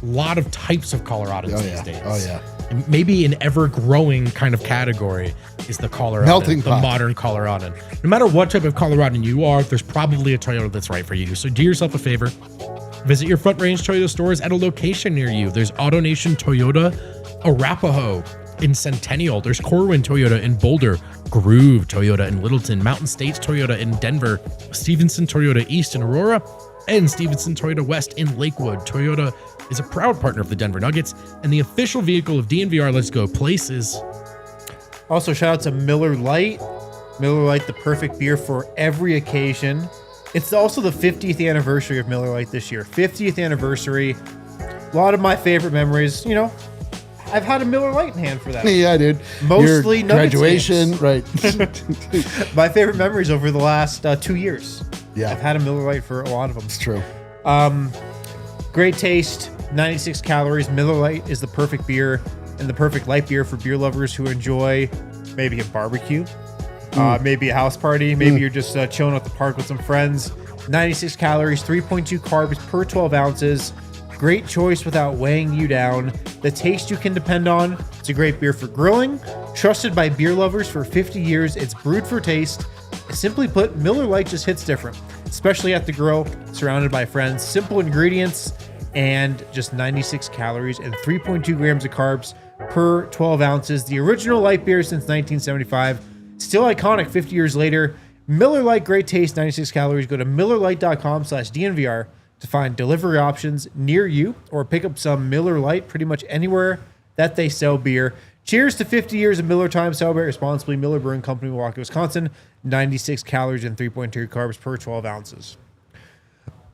lot of types of Coloradans these days. Oh yeah. And maybe an ever-growing kind of category is the Colorado, Melting the pot. modern Coloradan. No matter what type of Coloradan you are, there's probably a Toyota that's right for you. So do yourself a favor. Visit your Front Range Toyota stores at a location near you. There's AutoNation Toyota Arapahoe in Centennial. There's Corwin Toyota in Boulder, Groove Toyota in Littleton, Mountain States Toyota in Denver, Stevenson Toyota East in Aurora, and Stevenson Toyota West in Lakewood. Toyota is a proud partner of the Denver Nuggets and the official vehicle of DNVR Let's Go Places. Also, shout out to Miller Lite. Miller Lite, the perfect beer for every occasion. It's also the 50th anniversary of Miller Lite this year. 50th anniversary. A lot of my favorite memories, you know, I've had a Miller Lite in hand for that. Yeah, dude. Mostly Your Nuggets graduation, games. right? My favorite memories over the last 2 years. Yeah. I've had a Miller Lite for a lot of them. It's true. Great taste, 96 calories. Miller Lite is the perfect beer and the perfect light beer for beer lovers who enjoy maybe a barbecue, maybe a house party, maybe you're just chilling at the park with some friends. 96 calories, 3.2 carbs per 12 ounces. Great choice without weighing you down. The taste you can depend on. It's a great beer for grilling. Trusted by beer lovers for 50 years. It's brewed for taste. Simply put, Miller Lite just hits different, especially at the grill, surrounded by friends. Simple ingredients and just 96 calories and 3.2 grams of carbs per 12 ounces. The original light beer since 1975. Still iconic 50 years later. Miller Lite, great taste, 96 calories. Go to MillerLite.com/DNVR to find delivery options near you or pick up some Miller Lite pretty much anywhere that they sell beer. Cheers to 50 years of Miller time. Celebrate responsibly. Miller Brewing Company, Milwaukee, Wisconsin. 96 calories and 3.2 carbs per 12 ounces.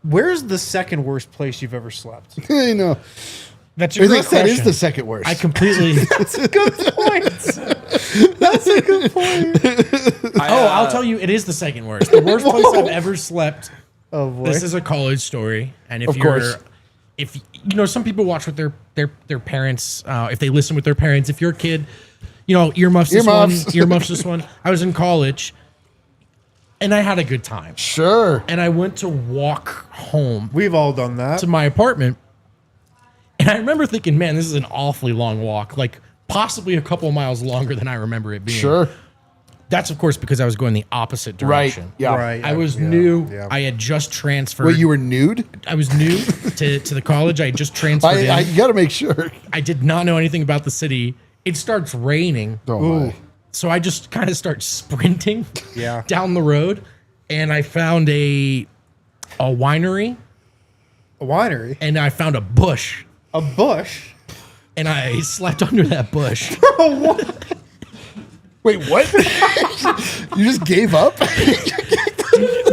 Where's the second worst place you've ever slept? I know. That's a great question. That is the second worst. I completely. That's a good point. That's a good point. I'll tell you, it is the second worst. The worst place I've ever slept. Oh boy. This is a college story, and if Of you're, course. if you know, some people watch with their parents. If they listen with their parents, if you're a kid, you know, earmuffs this one, earmuffs this one. I was in college, and I had a good time. Sure. And I went to walk home We've all done that. to my apartment. And I remember thinking, man, this is an awfully long walk, like possibly a couple miles longer than I remember it being. Sure. That's, of course, because I was going the opposite direction. Yeah. Right. I was Yeah. new. Yeah. I had just transferred. Wait, you were nude? I was new to the college. I had just transferred I in. got to make sure. I did not know anything about the city. It starts raining. Oh, my. So I just kind of start sprinting Yeah. down the road. And I found a winery. A winery. And I found a bush. A bush. And I slept under that bush. Wait, what? You just gave up?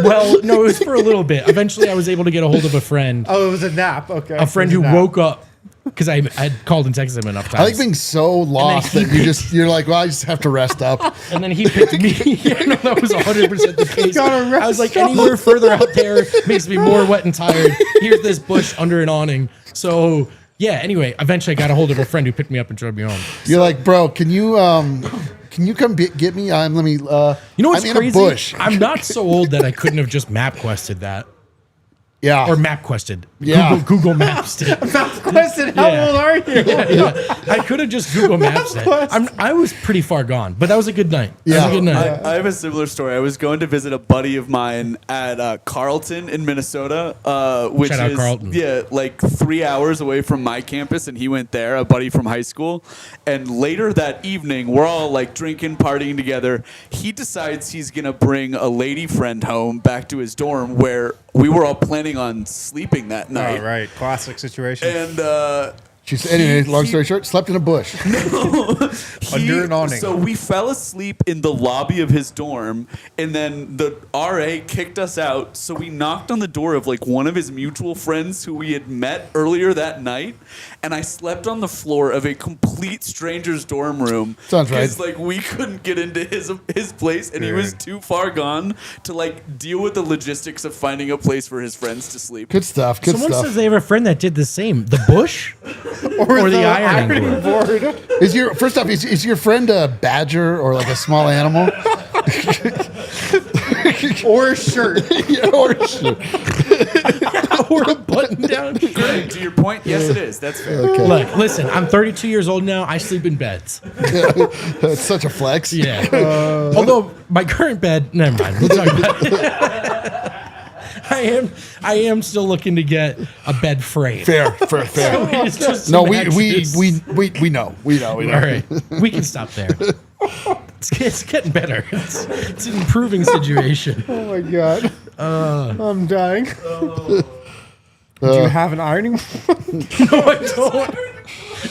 Well, no, it was for a little bit. Eventually, I was able to get a hold of a friend. Oh, it was a nap. Okay. A friend It who was a nap. woke up because I had called and texted him enough times. I like being so lost he that you're like, well, I just have to rest up. And then he picked me. Yeah, no, that was 100% the case. Gotta rest I was like, up. anywhere further out there makes me more wet and tired. Here's this bush under an awning. So, yeah, anyway, eventually I got a hold of a friend who picked me up and drove me home. You're like, bro, can you come get me? Let me. You know what's I'm crazy? in a bush. I'm not so old that I couldn't have just map quested that. Yeah. Or map quested. Yeah. Google Maps it. Question, how Yeah. old are you? Yeah. I could have just Google Maps it. I was pretty far gone, but that was a good night. That was a good night. I have a similar story. I was going to visit a buddy of mine at Carleton in Minnesota, which Shout out is Carleton. like 3 hours away from my campus, and he went there, a buddy from high school. And later that evening, we're all like drinking, partying together. He decides he's gonna bring a lady friend home back to his dorm where we were all planning on sleeping that night. Oh, right. Classic situation. And Anyway, long story short, slept in a bush. Under an awning. So we fell asleep in the lobby of his dorm, and then the RA kicked us out. So we knocked on the door of like one of his mutual friends who we had met earlier that night, and I slept on the floor of a complete stranger's dorm room. Sounds right. Because like we couldn't get into his place, and he was too far gone to like deal with the logistics of finding a place for his friends to sleep. Good stuff. Good Someone stuff. says they have a friend that did the same. The bush or the ironing board. First off, is your friend a badger or like a small animal? Or a shirt. Yeah, or a shirt. Or a button-down shirt. To your point, yes, it is. That's fair. Okay. Look, listen, I'm 32 years old now. I sleep in beds. It's such a flex. Yeah. Although my current bed, never mind. We'll talk about it. I am still looking to get a bed frame. Fair. It's just No, some we extras. know. All right, we can stop there. It's getting better. It's an improving situation. Oh, my God. I'm dying. Do you have an ironing board? No,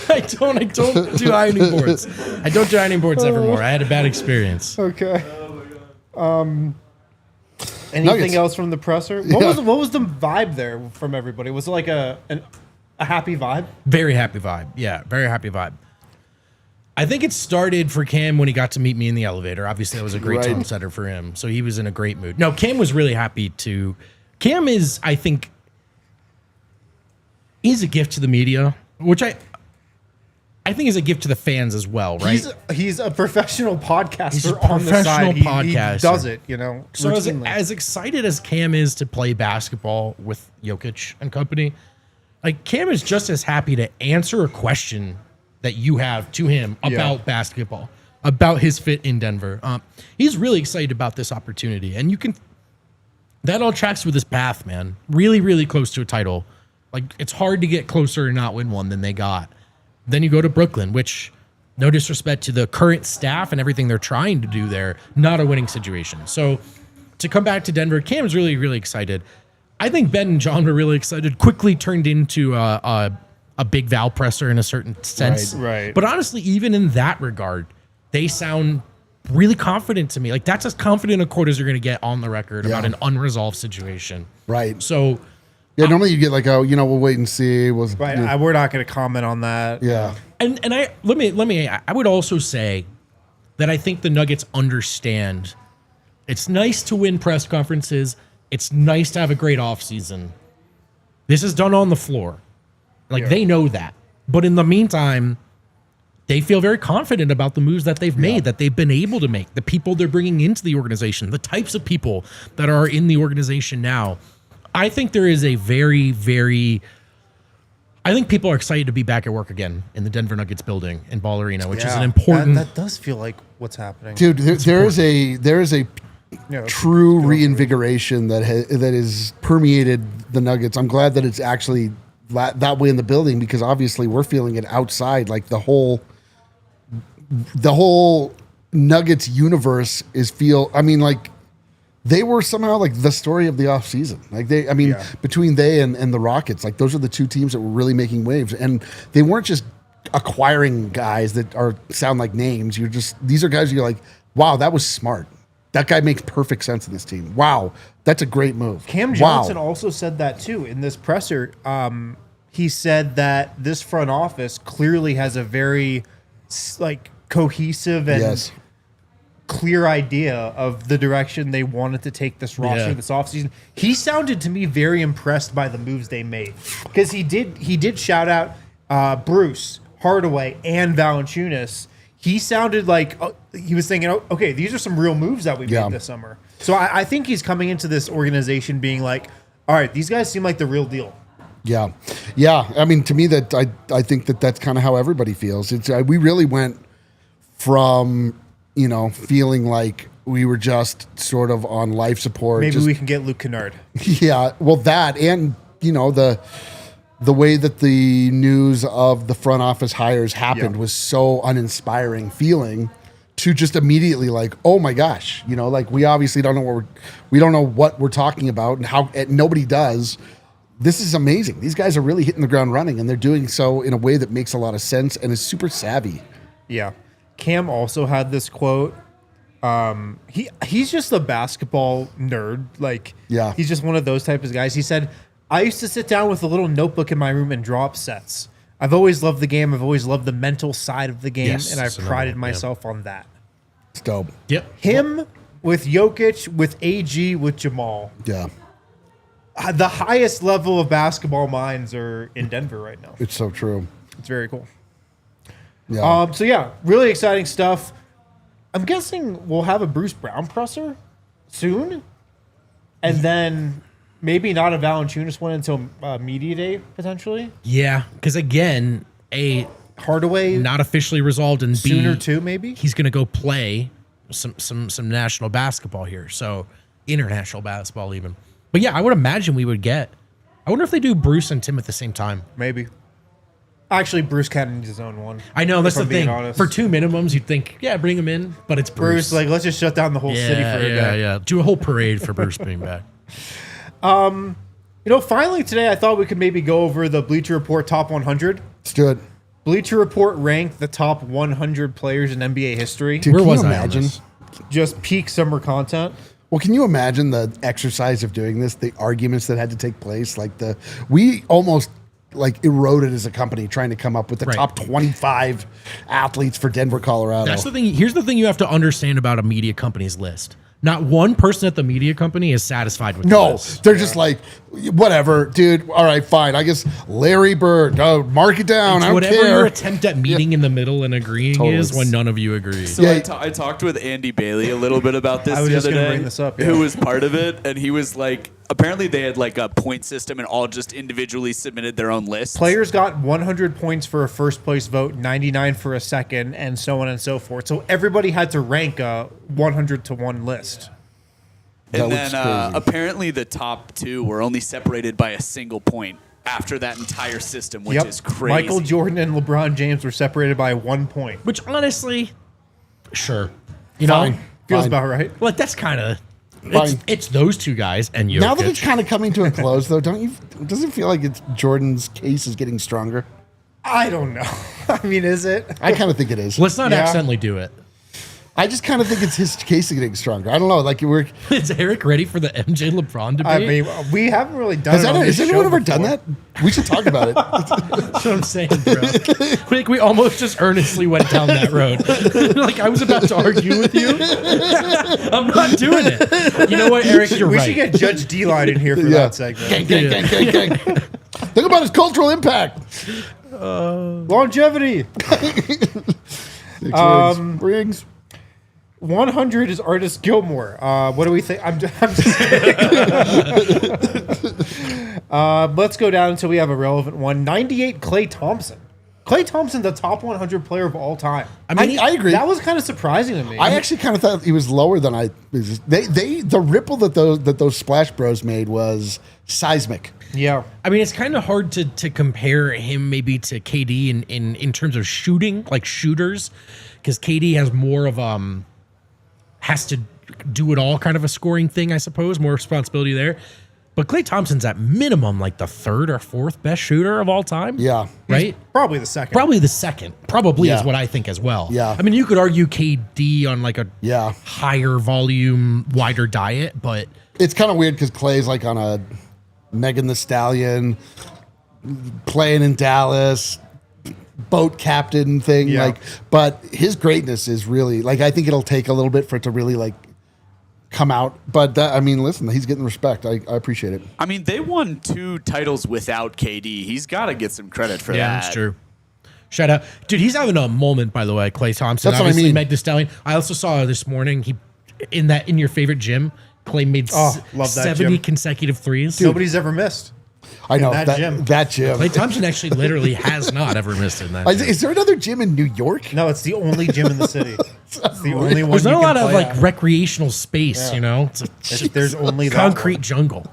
I don't do ironing boards. I don't do ironing boards evermore. I had a bad experience. Okay. Anything Nuggets. else from the presser? What was the vibe there from everybody? Was it like a happy vibe? Very happy vibe. Yeah, very happy vibe. I think it started for Cam when he got to meet me in the elevator. Obviously, that was a great Right. tone setter for him. So he was in a great mood. No, Cam was really happy to. Cam is, I think, he's a gift to the media, which I think is a gift to the fans as well, right? He's a professional podcaster He's a on the professional side. He podcaster. does it, you know. So routinely. as excited as Cam is to play basketball with Jokic and company, like Cam is just as happy to answer a question that you have to him about basketball, about his fit in Denver. He's really excited about this opportunity, and that all tracks with his path, man. Really, really close to a title. Like it's hard to get closer and not win one than they got. Then you go to Brooklyn, which, no disrespect to the current staff and everything they're trying to do there, not a winning situation. So to come back to Denver, Cam's really, really excited. I think Ben and John were really excited. Quickly turned into a big Val presser in a certain sense. Right. But honestly, even in that regard, they sound really confident to me. Like, that's as confident a quote as you're going to get on the record about an unresolved situation. Right. So, yeah, normally you get like, oh, you know, we'll wait and see. Right. We're not going to comment on that. Yeah. and I would also say that I think the Nuggets understand it's nice to win press conferences. It's nice to have a great offseason. This is done on the floor. Like, they know that. But in the meantime, they feel very confident about the moves that they've made, that they've been able to make, the people they're bringing into the organization, the types of people that are in the organization now. I think there is a very, very... I think people are excited to be back at work again in the Denver Nuggets building in Ball Arena, which is an important... That does feel like what's happening. Dude, there is a true reinvigoration that is permeated the Nuggets. I'm glad that it's actually that way in the building, because obviously we're feeling it outside. Like the whole Nuggets universe like they were somehow like the story of the offseason. Like between they and the Rockets, like those are the two teams that were really making waves, and they weren't just acquiring guys that sound like names. These are guys you're like, wow, that was smart. That guy makes perfect sense in this team. Wow, that's a great move. Cam Johnson also said that too in this presser. He said that this front office clearly has a very cohesive and clear idea of the direction they wanted to take this roster this offseason. He sounded to me very impressed by the moves they made, because he did shout out Bruce, Hardaway, and Valanciunas. He sounded like he was thinking, okay, these are some real moves that we made this summer. So I think he's coming into this organization being like, all right, these guys seem like the real deal. Yeah. Yeah. I mean, to me, that I think that's kind of how everybody feels. We really went from, feeling like we were just sort of on life support. Maybe we can get Luke Kennard. Yeah. Well, that, and, the way that the news of the front office hires happened was so uninspiring feeling, to just immediately like, oh my gosh, like we obviously don't know what we're talking about, and how nobody does. This is amazing. These guys are really hitting the ground running, and they're doing so in a way that makes a lot of sense and is super savvy. Yeah. Cam also had this quote. He's just a basketball nerd. He's just one of those type of guys. He said, I used to sit down with a little notebook in my room and draw up sets. I've always loved the game. I've always loved the mental side of the game, and I've prided myself on that. It's dope. Yep. Him with Jokic, with AG, with Jamal. Yeah. The highest level of basketball minds are in Denver right now. It's so true. It's very cool. Yeah. Really exciting stuff. I'm guessing we'll have a Bruce Brown presser soon, and then maybe not a Valanciunas one until media day potentially. Yeah, because again, Hardaway not officially resolved, and sooner too. Maybe he's going to go play some national basketball here, so international basketball even. But yeah, I would imagine we would get. I wonder if they do Bruce and Tim at the same time. Maybe. Actually, Bruce kind of needs his own one. I know, that's the thing. For two minimums, you'd think, bring him in, but it's Bruce. Let's just shut down the whole city for a day. Yeah. Do a whole parade for Bruce being back. Finally today, I thought we could maybe go over the Bleacher Report Top 100. Let's do it. Bleacher Report ranked the top 100 players in NBA history. Dude, where was I on this? Just peak summer content. Well, can you imagine the exercise of doing this, the arguments that had to take place? We almost eroded as a company trying to come up with the top 25 athletes for Denver, Colorado. That's the thing. Here's the thing you have to understand about a media company's list. Not one person at the media company is satisfied with the list. They're just like, whatever, dude. All right, fine. I guess Larry Bird, mark it down. I don't whatever care. your attempt at meeting in the middle and agreeing is when none of you agree. So I talked with Andy Bailey a little bit about this the other day, bring this up, who was part of it, and he was like, apparently they had a point system and all just individually submitted their own lists. Players got 100 points for a first place vote, 99 for a second, and so on and so forth. So everybody had to rank a 100 to 1 list. And then apparently the top two were only separated by a single point after that entire system, which is crazy. Michael Jordan and LeBron James were separated by 1 point. Which honestly, sure. Feels about right. Well, that's kind of... Fine. It's those two guys and Jokic. Now that it's kind of coming to a close, though, does it feel like Jordan's case is getting stronger? I don't know. I mean, is it? I kind of think it is. Let's not accidentally do it. I just kind of think it's his case is getting stronger. I don't know. Like we're Is Eric ready for the MJ LeBron debate? I mean, we haven't really done it. has anyone ever done that? We should talk about it. That's what I'm saying, bro. We almost just earnestly went down that road. Like I was about to argue with you. I'm not doing it. You know what, Eric? You're We right. should get Judge D-Line in here for that segment. Gang. Think about his cultural impact. Longevity. Rings. 100 is Artist Gilmore. What do we think? I'm just let's go down until we have a relevant one. 98, Klay Thompson. Klay Thompson, the top 100 player of all time. I mean, I agree. That was kind of surprising to me. I actually kind of thought he was lower than I. The ripple that those Splash Bros made was seismic. Yeah. I mean, it's kind of hard to compare him maybe to KD in terms of shooting, like shooters, because KD has more of has to do it all kind of a scoring thing, I suppose, more responsibility there. But Klay Thompson's at minimum like the third or fourth best shooter of all time. Yeah. Right? Probably the second. Probably the second. Probably Yeah. is what I think as well. Yeah. I mean, you could argue KD on like a Yeah. higher volume, wider diet, but It's kind of weird because Clay's like on a Megan Thee Stallion, playing in Dallas, boat captain thing. Yeah. But his greatness is really like I think it'll take a little bit for it to really like come out. But I mean, listen, he's getting respect. I appreciate it. I mean, they won 2 titles without KD. He's got to get some credit for that. yeah, that's true. Shout out. Dude, he's having a moment, by the way, Klay Thompson. That's what I Obviously, mean. Meg Thee Stallion. I also saw this morning, he in your favorite gym, Klay made love that 70 gym. consecutive threes. Nobody's ever missed. I know that gym. That gym. Klay Thompson actually literally has not ever missed in that. Is there another gym in New York? No, it's the only gym in the city. It's the only one. There's not you a can lot of play like at. recreational space, you know? It's a There's only that concrete jungle.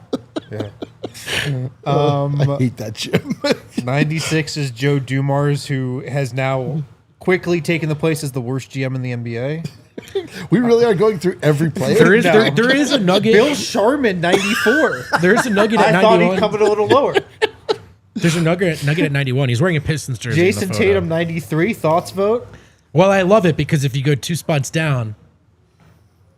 I hate that gym. 96 is Joe Dumars, who has now quickly taken the place as the worst GM in the NBA. We really are going through every player. There is a nugget. Bill Sharman, 94. There is a nugget at I thought 91. he'd come in a little lower. There's a nugget at 91. He's wearing a Pistons jersey. in the Jason photo. Tatum, 93. Thoughts vote? Well, I love it because if you go 2 spots down,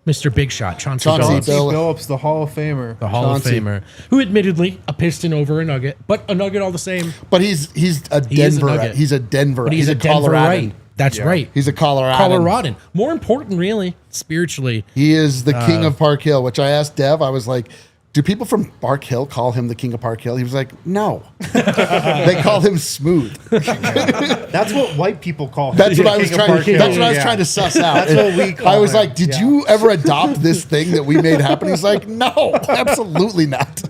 Mr. Big Shot, Chauncey Chauncey Billups, Bill- Phillips, the Hall of Famer. the Hall Chauncey. of Famer, who admittedly a Piston over a Nugget, but a Nugget all the same. But he's a He is a Denver. Nugget. He's a Denver. But he's a Denver Coloradan. right. That's right. He's a Coloradan. Coloradan. More important, really, spiritually. He is the king of Park Hill, which I asked Dev. I was like, do people from Park Hill call him the king of Park Hill? He was like, no. They call him Smooth. That's what white people call him. That's what I was King of trying. Park Hill. That's what I was Yeah. trying to suss out. That's what we call I was him. like, did Yeah. you ever adopt this thing that we made happen? He's like, no, absolutely not.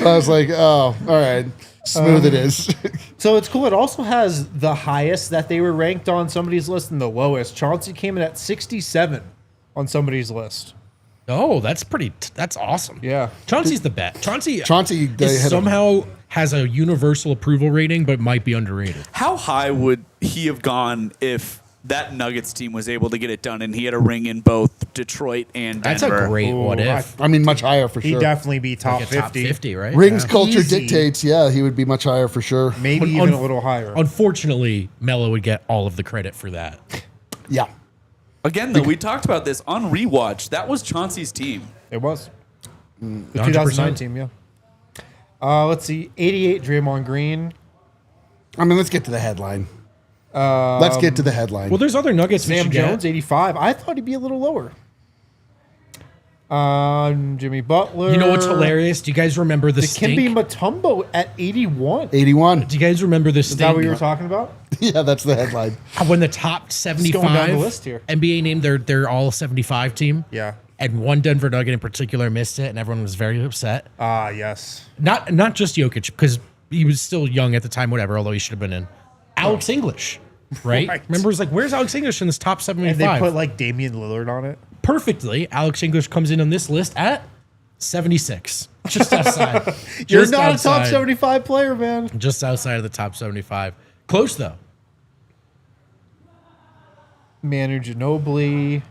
I was like, oh, all right, Smooth it is. So it's cool. It also has the highest that they were ranked on somebody's list and the lowest. Chauncey came in at 67 on somebody's list. Oh, that's that's awesome. Yeah. Chauncey's the bet. Chauncey they is hit him. somehow has a universal approval rating, but might be underrated. How high would he have gone if that Nuggets team was able to get it done and he had a ring in both Detroit and That's Denver? a great Ooh, what if. I mean, much higher for He'd sure. definitely be top Like a 50. top 50, right? Rings Yeah. culture Easy. dictates. Yeah, he would be much higher for sure. Maybe Un- even un- a little higher. Unfortunately, Melo would get all of the credit for that. Yeah. Again, though, we talked about this on rewatch. That was Chauncey's team. It was. The 100%. 2009 team, yeah. Let's see. 88, Draymond Green. I mean, let's get to the headline. Let's get to the headline. Well, there's other Nuggets we Sam should Jones, get. 85. I thought he'd be a little lower. Jimmy Butler. You know what's hilarious? Do you guys remember the Dikembe stink? Mutombo at 81. 81. Do you guys remember the Is that what you were stink talking about? Yeah, that's the headline. when the top going down 75 the list here. NBA named their all 75 team? Yeah. And one Denver Nugget in particular missed it, and everyone was very upset. Ah, yes. Not just Jokic, because he was still young at the time, whatever, although he should have been in. Alex English, right? Right. Remember, it was like, where's Alex English in this top And 75? they put like Damian Lillard on it. Perfectly, Alex English comes in on this list at 76. Just outside. You're Just not a top outside. 75 player, man. Just outside of the top 75. Close, though. Manu Ginobili.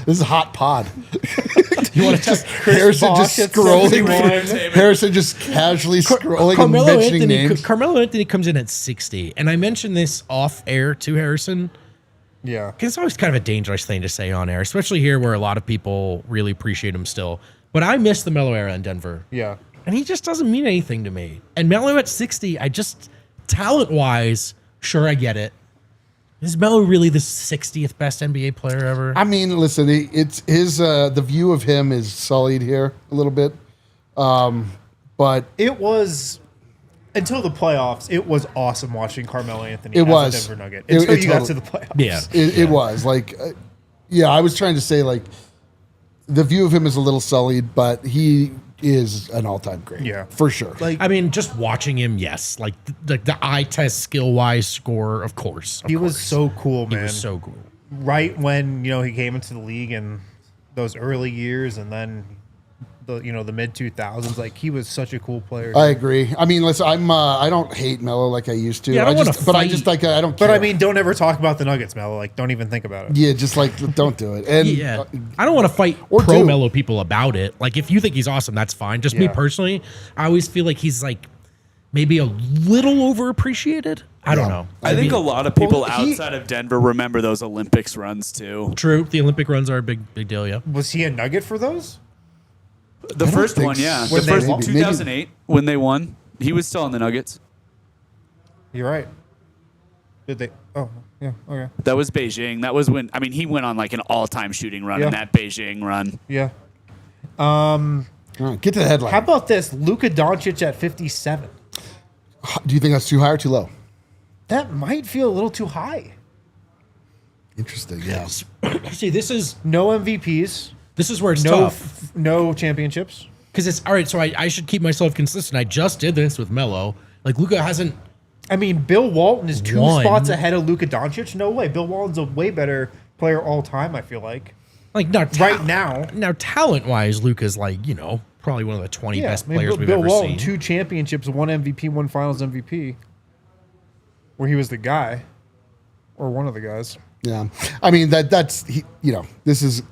This is hot pod. You want to just Harrison Bosh just at scrolling. 71. Harrison just casually scrolling and mentioning names. Carmelo Anthony comes in at 60, and I mentioned this off air to Harrison. Yeah. It's always kind of a dangerous thing to say on air, especially here where a lot of people really appreciate him still. But I miss the Melo era in Denver. Yeah. And he just doesn't mean anything to me. And Melo at 60, talent-wise, sure, I get it. Is Melo really the 60th best NBA player ever? I mean, listen, it's his the view of him is sullied here a little bit. But It was, until the playoffs, it was awesome watching Carmelo Anthony It as was. a Denver Nugget. It- Until it you got to totally- the playoffs. Yeah. it was like, I was trying to say like the view of him is a little sullied, but he is an all-time great. Yeah. For sure. Like, I mean, just watching him, yes. Like the eye test skill-wise score, of course. he was so cool, man. He was so cool. Right when, he came into the league in those early years and then the mid 2000s, like he was such a cool player. I agree. I mean, listen, I don't hate Melo like I used to. Yeah, I don't wanna but I fight. just like I don't. Care. But I mean, don't ever talk about the Nuggets, Melo. Like, don't even think about it. yeah, just like don't do it. And Yeah. I don't want to fight Or pro do. Melo people about it. Like, if you think he's awesome, that's fine. Just me Yeah. personally, I always feel like he's like maybe a little overappreciated. I don't know. I think a lot of people Well, he- outside of Denver remember those Olympics runs too. True. The Olympic runs are a big deal, yeah. Was he a Nugget for those? The first think one, yeah. so. The first Maybe. 2008 when they won, he was still on the Nuggets. You're right. Did they? Oh, yeah. Okay. That was Beijing. That was when he went on like an all-time shooting run in Yeah. that Beijing run. Yeah. All right, get to the headline. How about this? Luka Doncic at 57. Do you think that's too high or too low? That might feel a little too high. Interesting. Yeah. See, this is No MVPs. where it's No, tough. no championships. Because it's all right. So I should keep myself consistent. I just did this with Melo. Like, Luka hasn't. I mean, Bill Walton is two One. spots ahead of Luka Doncic. No way. Bill Walton's a way better player all time, I feel like. Like, not Right now. Now, talent wise, Luka's like, probably one of the 20 best I mean, players we've Bill ever Walton, seen. 2 championships, 1 MVP, 1 finals MVP, where he was the guy, or one of the guys. Yeah. I mean that's this is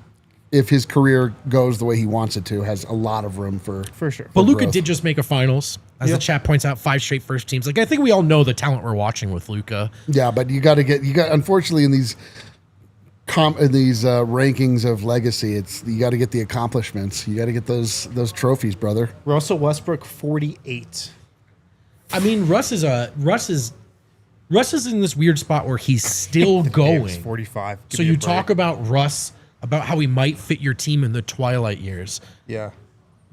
if his career goes the way he wants it to, has a lot of room for sure. But Luka growth. did just make a finals. As the chat points out, 5 straight first teams. Like, I think we all know the talent we're watching with Luka. Yeah, but you got unfortunately in these rankings of legacy, you got to get the accomplishments. You got to get those trophies, brother. Russell Westbrook, 48. I mean, Russ is in this weird spot where he's still Davis, going. 45. Give So me a you break. talk about Russ, about how he might fit your team in the twilight years. Yeah.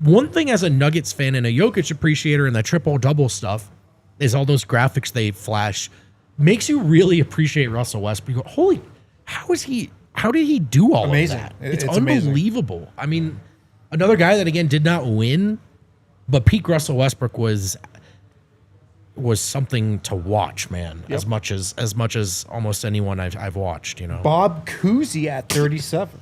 One thing as a Nuggets fan and a Jokic appreciator and the triple-double stuff is all those graphics they flash makes you really appreciate Russell Westbrook. You go, holy, how did he do all Amazing. of that? It's It's amazing. unbelievable. I mean, another guy that, again, did not win, but peak Russell Westbrook was something to watch, man. Yep. As much as almost anyone I've watched, Bob Cousy at 37.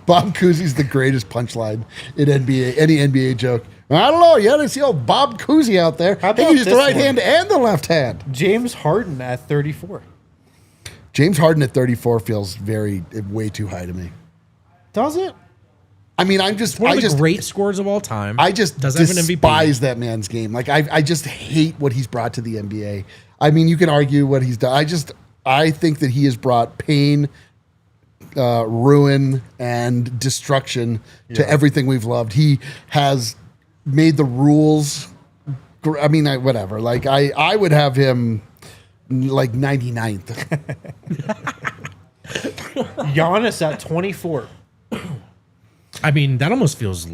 Bob Cousy's the greatest punchline in NBA, any NBA joke. I don't know. You got to see old Bob Cousy out there. How He about used the this right one? hand and the left hand. James Harden at 34. James Harden at 34 feels way too high to me. Does it? I mean, One of the great scorers of all time. I just does have an MVP. despise that man's game. Like I just hate what he's brought to the NBA. I mean, you can argue what he's done. I think that he has brought pain, ruin, and destruction to everything we've loved. He has made the rules. I mean, whatever. Like I would have him like 99th. Giannis at 24. I mean, that almost feels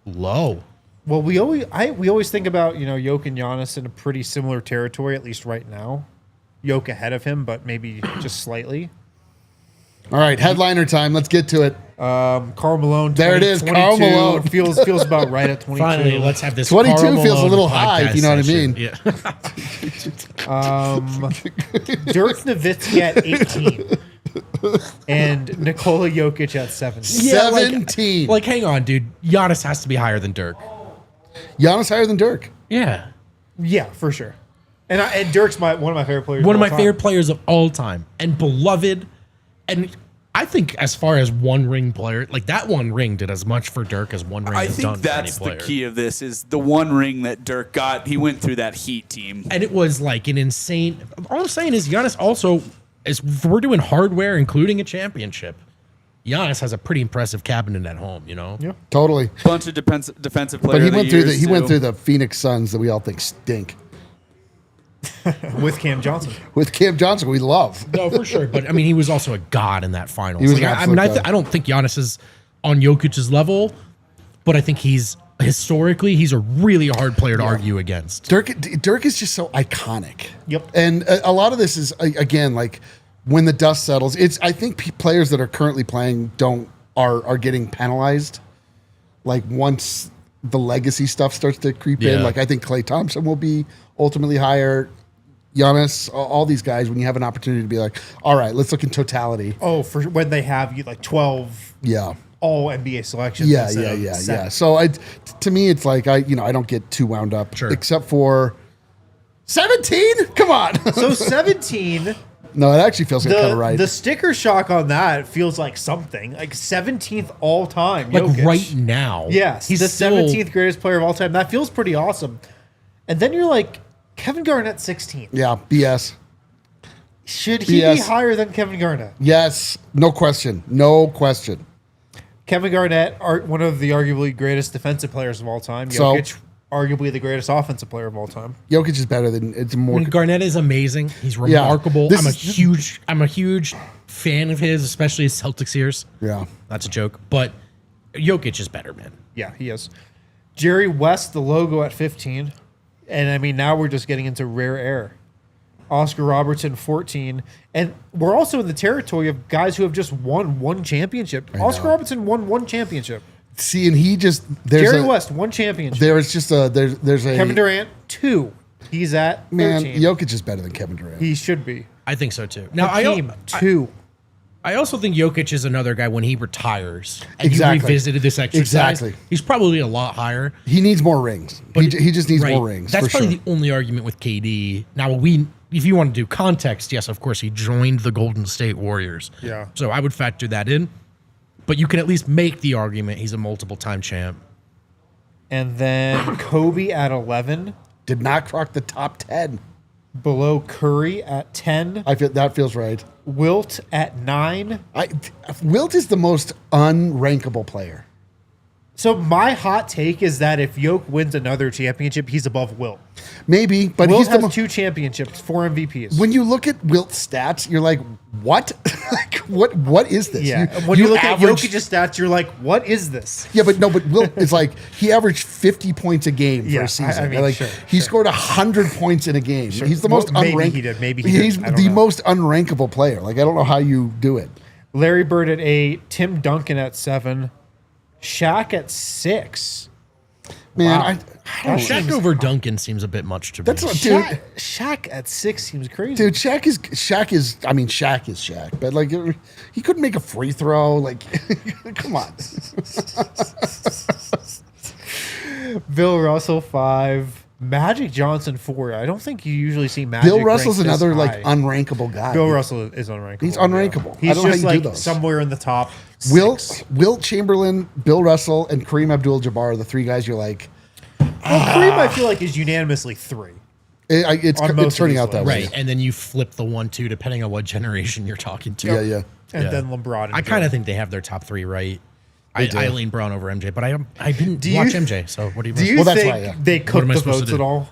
low. Well, we always think about, Jokic and Giannis in a pretty similar territory, at least right now. Jokic ahead of him, but maybe just slightly. All right, headliner time. Let's get to it. Karl Malone. There it is, 22 Karl Malone. feels about right at 22. Finally, let's have this. 22 Karl feels a Malone little high, if you know what I podcast mean. session. Yeah. Dirk Nowitzki at 18. And Nikola Jokic at 17. Yeah, like- 17. Like, hang on, dude. Giannis has to be higher than Dirk. Giannis higher than Dirk. Yeah. Yeah, for sure. And Dirk's one of my favorite players. One of all my time. favorite players of all time and beloved. And I think as far as one ring player, like that one ring did as much for Dirk as one ring has done for any that's player. the key of this is the one ring that Dirk got. He went through that Heat team. And it was like an insane. All I'm saying is Giannis also, if we're doing hardware, including a championship, Giannis has a pretty impressive cabinet at home, Yeah. Totally. Bunch of defensive But players. he went through the Phoenix Suns that we all think stink. With Cam Johnson. With Cam Johnson, we love. No, for sure. But I mean, he was also a god in that finals. He was Like, an absolute god. I don't think Giannis is on Jokic's level, but I think historically, he's a really hard player to argue against. Dirk is just so iconic. Yep. And a lot of this is, again, like when the dust settles, I think players that are currently playing are getting penalized. Like once the legacy stuff starts to creep in, like I think Klay Thompson will be ultimately higher. Giannis, all these guys, when you have an opportunity to be like, all right, let's look in totality. Oh, for when they have you like 12 all NBA selections. Yeah. So to me, it's like I don't get too wound up, except for 17. Come on. So 17. No, it actually feels like kind of right. The sticker shock on that feels like something. Like 17th all time. Like Jokic. right now. Yes. He's the still 17th greatest player of all time. That feels pretty awesome. And then you're like, Kevin Garnett 16th. Yeah, BS. Should he be higher than Kevin Garnett? Yes. No question. No question. Kevin Garnett, one of the arguably greatest defensive players of all time. Jokic, arguably the greatest offensive player of all time. Jokic is better than it's more. Garnett is amazing. He's remarkable. I'm a huge fan of his, especially his Celtics years. Yeah, that's a joke. But Jokic is better, man. Yeah, he is. Jerry West, the logo at 15, and I mean now we're just getting into rare air. Oscar Robertson 14, and we're also in the territory of guys who have just won one championship. Oscar Robertson won one championship. See, and he just Jerry West one championship. There's just there's a Kevin Durant 2. He's at 13. Man, Jokic is better than Kevin Durant. He should be. I think so too. Now Hakeem 2. I also think Jokic is another guy when he retires and he revisited this exercise. He's probably a lot higher. He needs more rings. But he just needs more rings. That's probably the only argument with KD. Now if you want to do context, yes, of course, he joined the Golden State Warriors. Yeah. So I would factor that in. But you can at least make the argument he's a multiple-time champ. And then Kobe at 11. Did not crack the top 10. Below Curry at 10. I feel that feels right. Wilt at 9. Wilt is the most unrankable player. So my hot take is that if Jokic wins another championship, he's above Wilt. Maybe, but Wilt he's has 2 championships, 4 MVPs. When you look at Wilt's stats, you're like, what? Like, what is this? Yeah. When you look at Jokic's stats, you're like, what is this? Yeah, but Wilt is like, he averaged 50 points a game for a season. I mean, he scored 100 points in a game. Sure. He's the most unranked. Maybe he did. Maybe he did. He's the most unrankable player. Like, I don't know how you do it. Larry Bird at 8, Tim Duncan at 7, Shaq at 6. Man, Wow. Shaq over Duncan seems a bit much to me. That's what, dude. Shaq at 6 seems crazy. Dude, Shaq is Shaq, but like he couldn't make a free throw. Like, come on. Bill Russell 5, Magic Johnson 4. I don't think you usually see Magic. Bill Russell's ranked this another high. like unrankable guy. Bill Russell is unrankable. He's unrankable. He's I don't know just how you like do those. somewhere in the top 6. Wilt Chamberlain, Bill Russell, and Kareem Abdul-Jabbar are the 3 guys you're like. Kareem, I feel like, is unanimously 3. It's turning out that way. Right, and then you flip the 1-2 depending on what generation you're talking to. Yeah. And then LeBron. And I kind of think they have their top 3 right. I lean Brown over MJ, but I didn't Do you- watch MJ, so what do you Do you Well, that's think why, yeah. they What cooked am I the supposed to votes do? at all?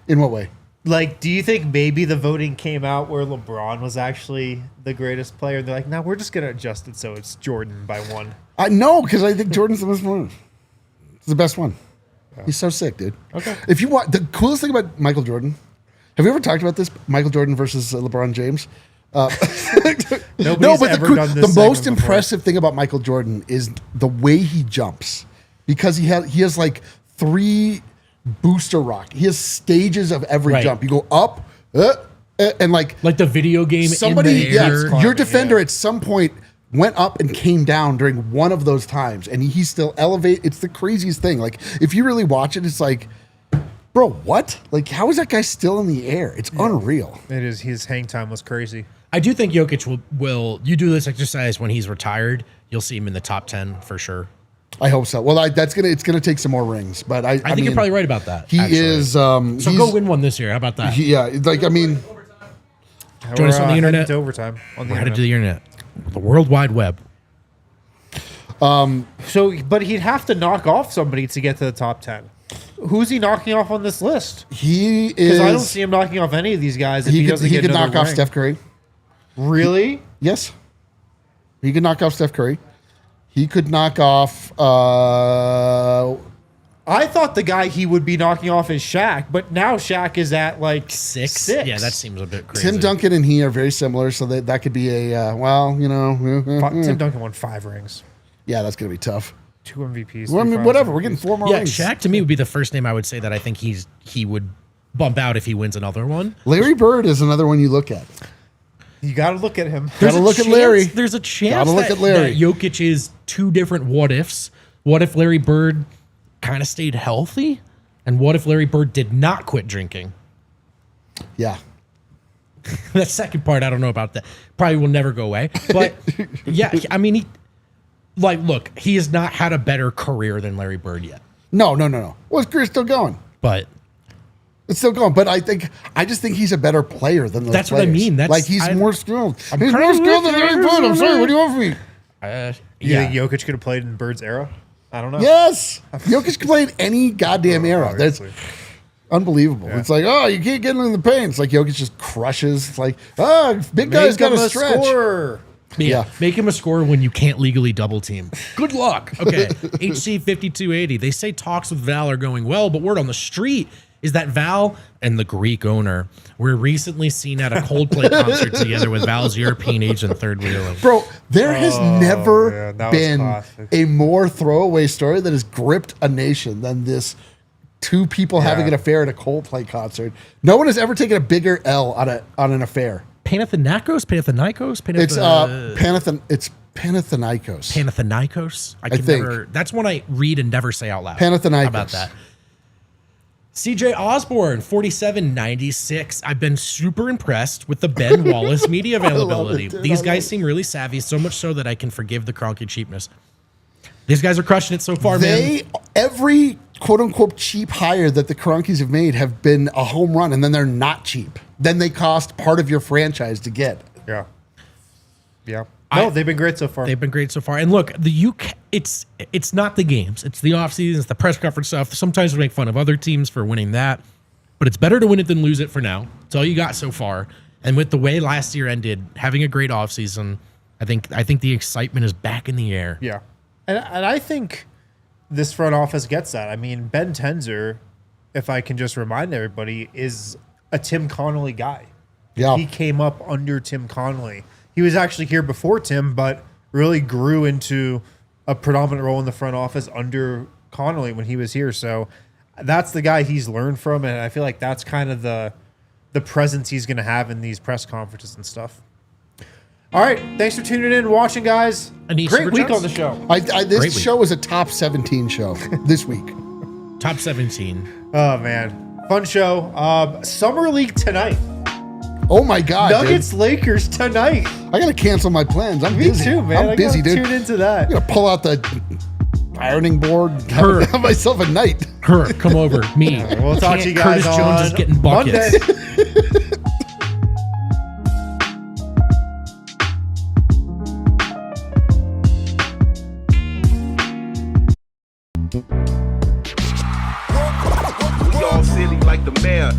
In what way? Like, do you think maybe the voting came out where LeBron was actually the greatest player? And they're like, no, we're just going to adjust it so it's Jordan by 1. No, because I think Jordan's the best one. It's the best one. He's so sick, dude. Okay. If you want the coolest thing about Michael Jordan, have you ever talked about this? Michael Jordan versus LeBron James. Nobody's ever done this the most segment before. impressive thing about Michael Jordan is the way he jumps, because he has like 3 booster rock. He has stages of every Right. jump. You go up, and like Like the video game somebody, in the air. climbing, your defender yeah. at some point went up and came down during one of those times, and he still elevate. It's the craziest thing. Like if you really watch it, it's like Bro, what? Like, how is that guy still in the air? It's unreal. It is. His hang time was crazy. I do think Jokic will. You do this exercise when he's retired, you'll see him in the top 10 for sure. I hope so. Well, it's gonna take some more rings, but I think you're probably right about that. He is. So go win one this year. How about that? Join us on the internet. To overtime. On the We're headed to the internet, the World Wide Web. But he'd have to knock off somebody to get to the top 10. Who's he knocking off on this list? He is. Because I don't see him knocking off any of these guys if he doesn't get another knock off ring. Steph Curry. Really? Yes. He could knock off Steph Curry. He could knock off. I thought the guy he would be knocking off is Shaq, but now Shaq is at like six. Yeah, that seems a bit crazy. Tim Duncan and he are very similar, so that could be a Tim Duncan won 5 rings, Yeah, that's gonna be tough. 2 MVPs. Well, I mean, whatever. We're getting 4 more Yeah, rings. Shaq to me would be the first name I would say that I think he would bump out if he wins another one. Larry Bird is another one you look at. You got to look at him. Gotta look at Larry. There's a chance Gotta look at Larry. that Jokic is 2 different what ifs. What if Larry Bird kind of stayed healthy? And what if Larry Bird did not quit drinking? Yeah. That second part, I don't know about that. Probably will never go away. But yeah, I mean, look, he has not had a better career than Larry Bird yet. No. Well, his career's still going. But it's still going. But I just think he's a better player than those That's players. what I mean. He's more skilled. He's more skilled than Larry Bird. I'm sorry. What do you want from me? You think Jokic could have played in Bird's era? I don't know. Yes. Jokic can play in any goddamn era. That's Obviously. unbelievable. Yeah. It's like, you can't get in the paint. It's like Jokic just crushes. It's like, big guy's got to stretch. Scorer. Yeah, make him a scorer when you can't legally double team. Good luck. Okay, HC 5280. They say talks with Val are going well, but word on the street is that Val and the Greek owner were recently seen at a Coldplay concert together with Val's European agent third wheeler. Bro, there has never that was been classic. a more throwaway story that has gripped a nation than this 2 people having an affair at a Coldplay concert. No one has ever taken a bigger L on an affair. Panathinaikos? It's Panathinaikos. Panathinaikos? I think. never. That's one I read and never say out loud. Panathinaikos. How about that? CJ Osborne, 4796. I've been super impressed with the Ben Wallace media availability. These guys seem really savvy, so much so that I can forgive the Kroenke cheapness. These guys are crushing it so far, man. Every quote-unquote cheap hire that the Kroenkes have made have been a home run, and then they're not cheap. Then they cost part of your franchise to get. Yeah. No, they've been great so far. They've been great so far. And look, it's not the games. It's the offseason. It's the press conference stuff. Sometimes we make fun of other teams for winning that. But it's better to win it than lose it for now. It's all you got so far. And with the way last year ended, having a great offseason, I think the excitement is back in the air. Yeah. And I think this front office gets that. I mean, Ben Tenzer, if I can just remind everybody, is a Tim Connolly guy. Yeah. He came up under Tim Connolly. He was actually here before Tim, but really grew into a predominant role in the front office under Connolly when he was here. So that's the guy he's learned from, and I feel like that's kind of the presence he's going to have in these press conferences and stuff. All right, thanks for tuning in and watching, guys. Great week on the show. This show is a top 17 show this week. Top 17. Oh, man. Fun show. Summer League tonight. Oh, my God. Nuggets Lakers tonight. I got to cancel my plans. I'm Me busy. too, man. I'm busy, dude. Tune into that. I'm going to pull out the ironing board and have myself a night. Her, come over. Me. We'll talk to you guys Curtis on Jones is getting buckets. We all silly like the mayor.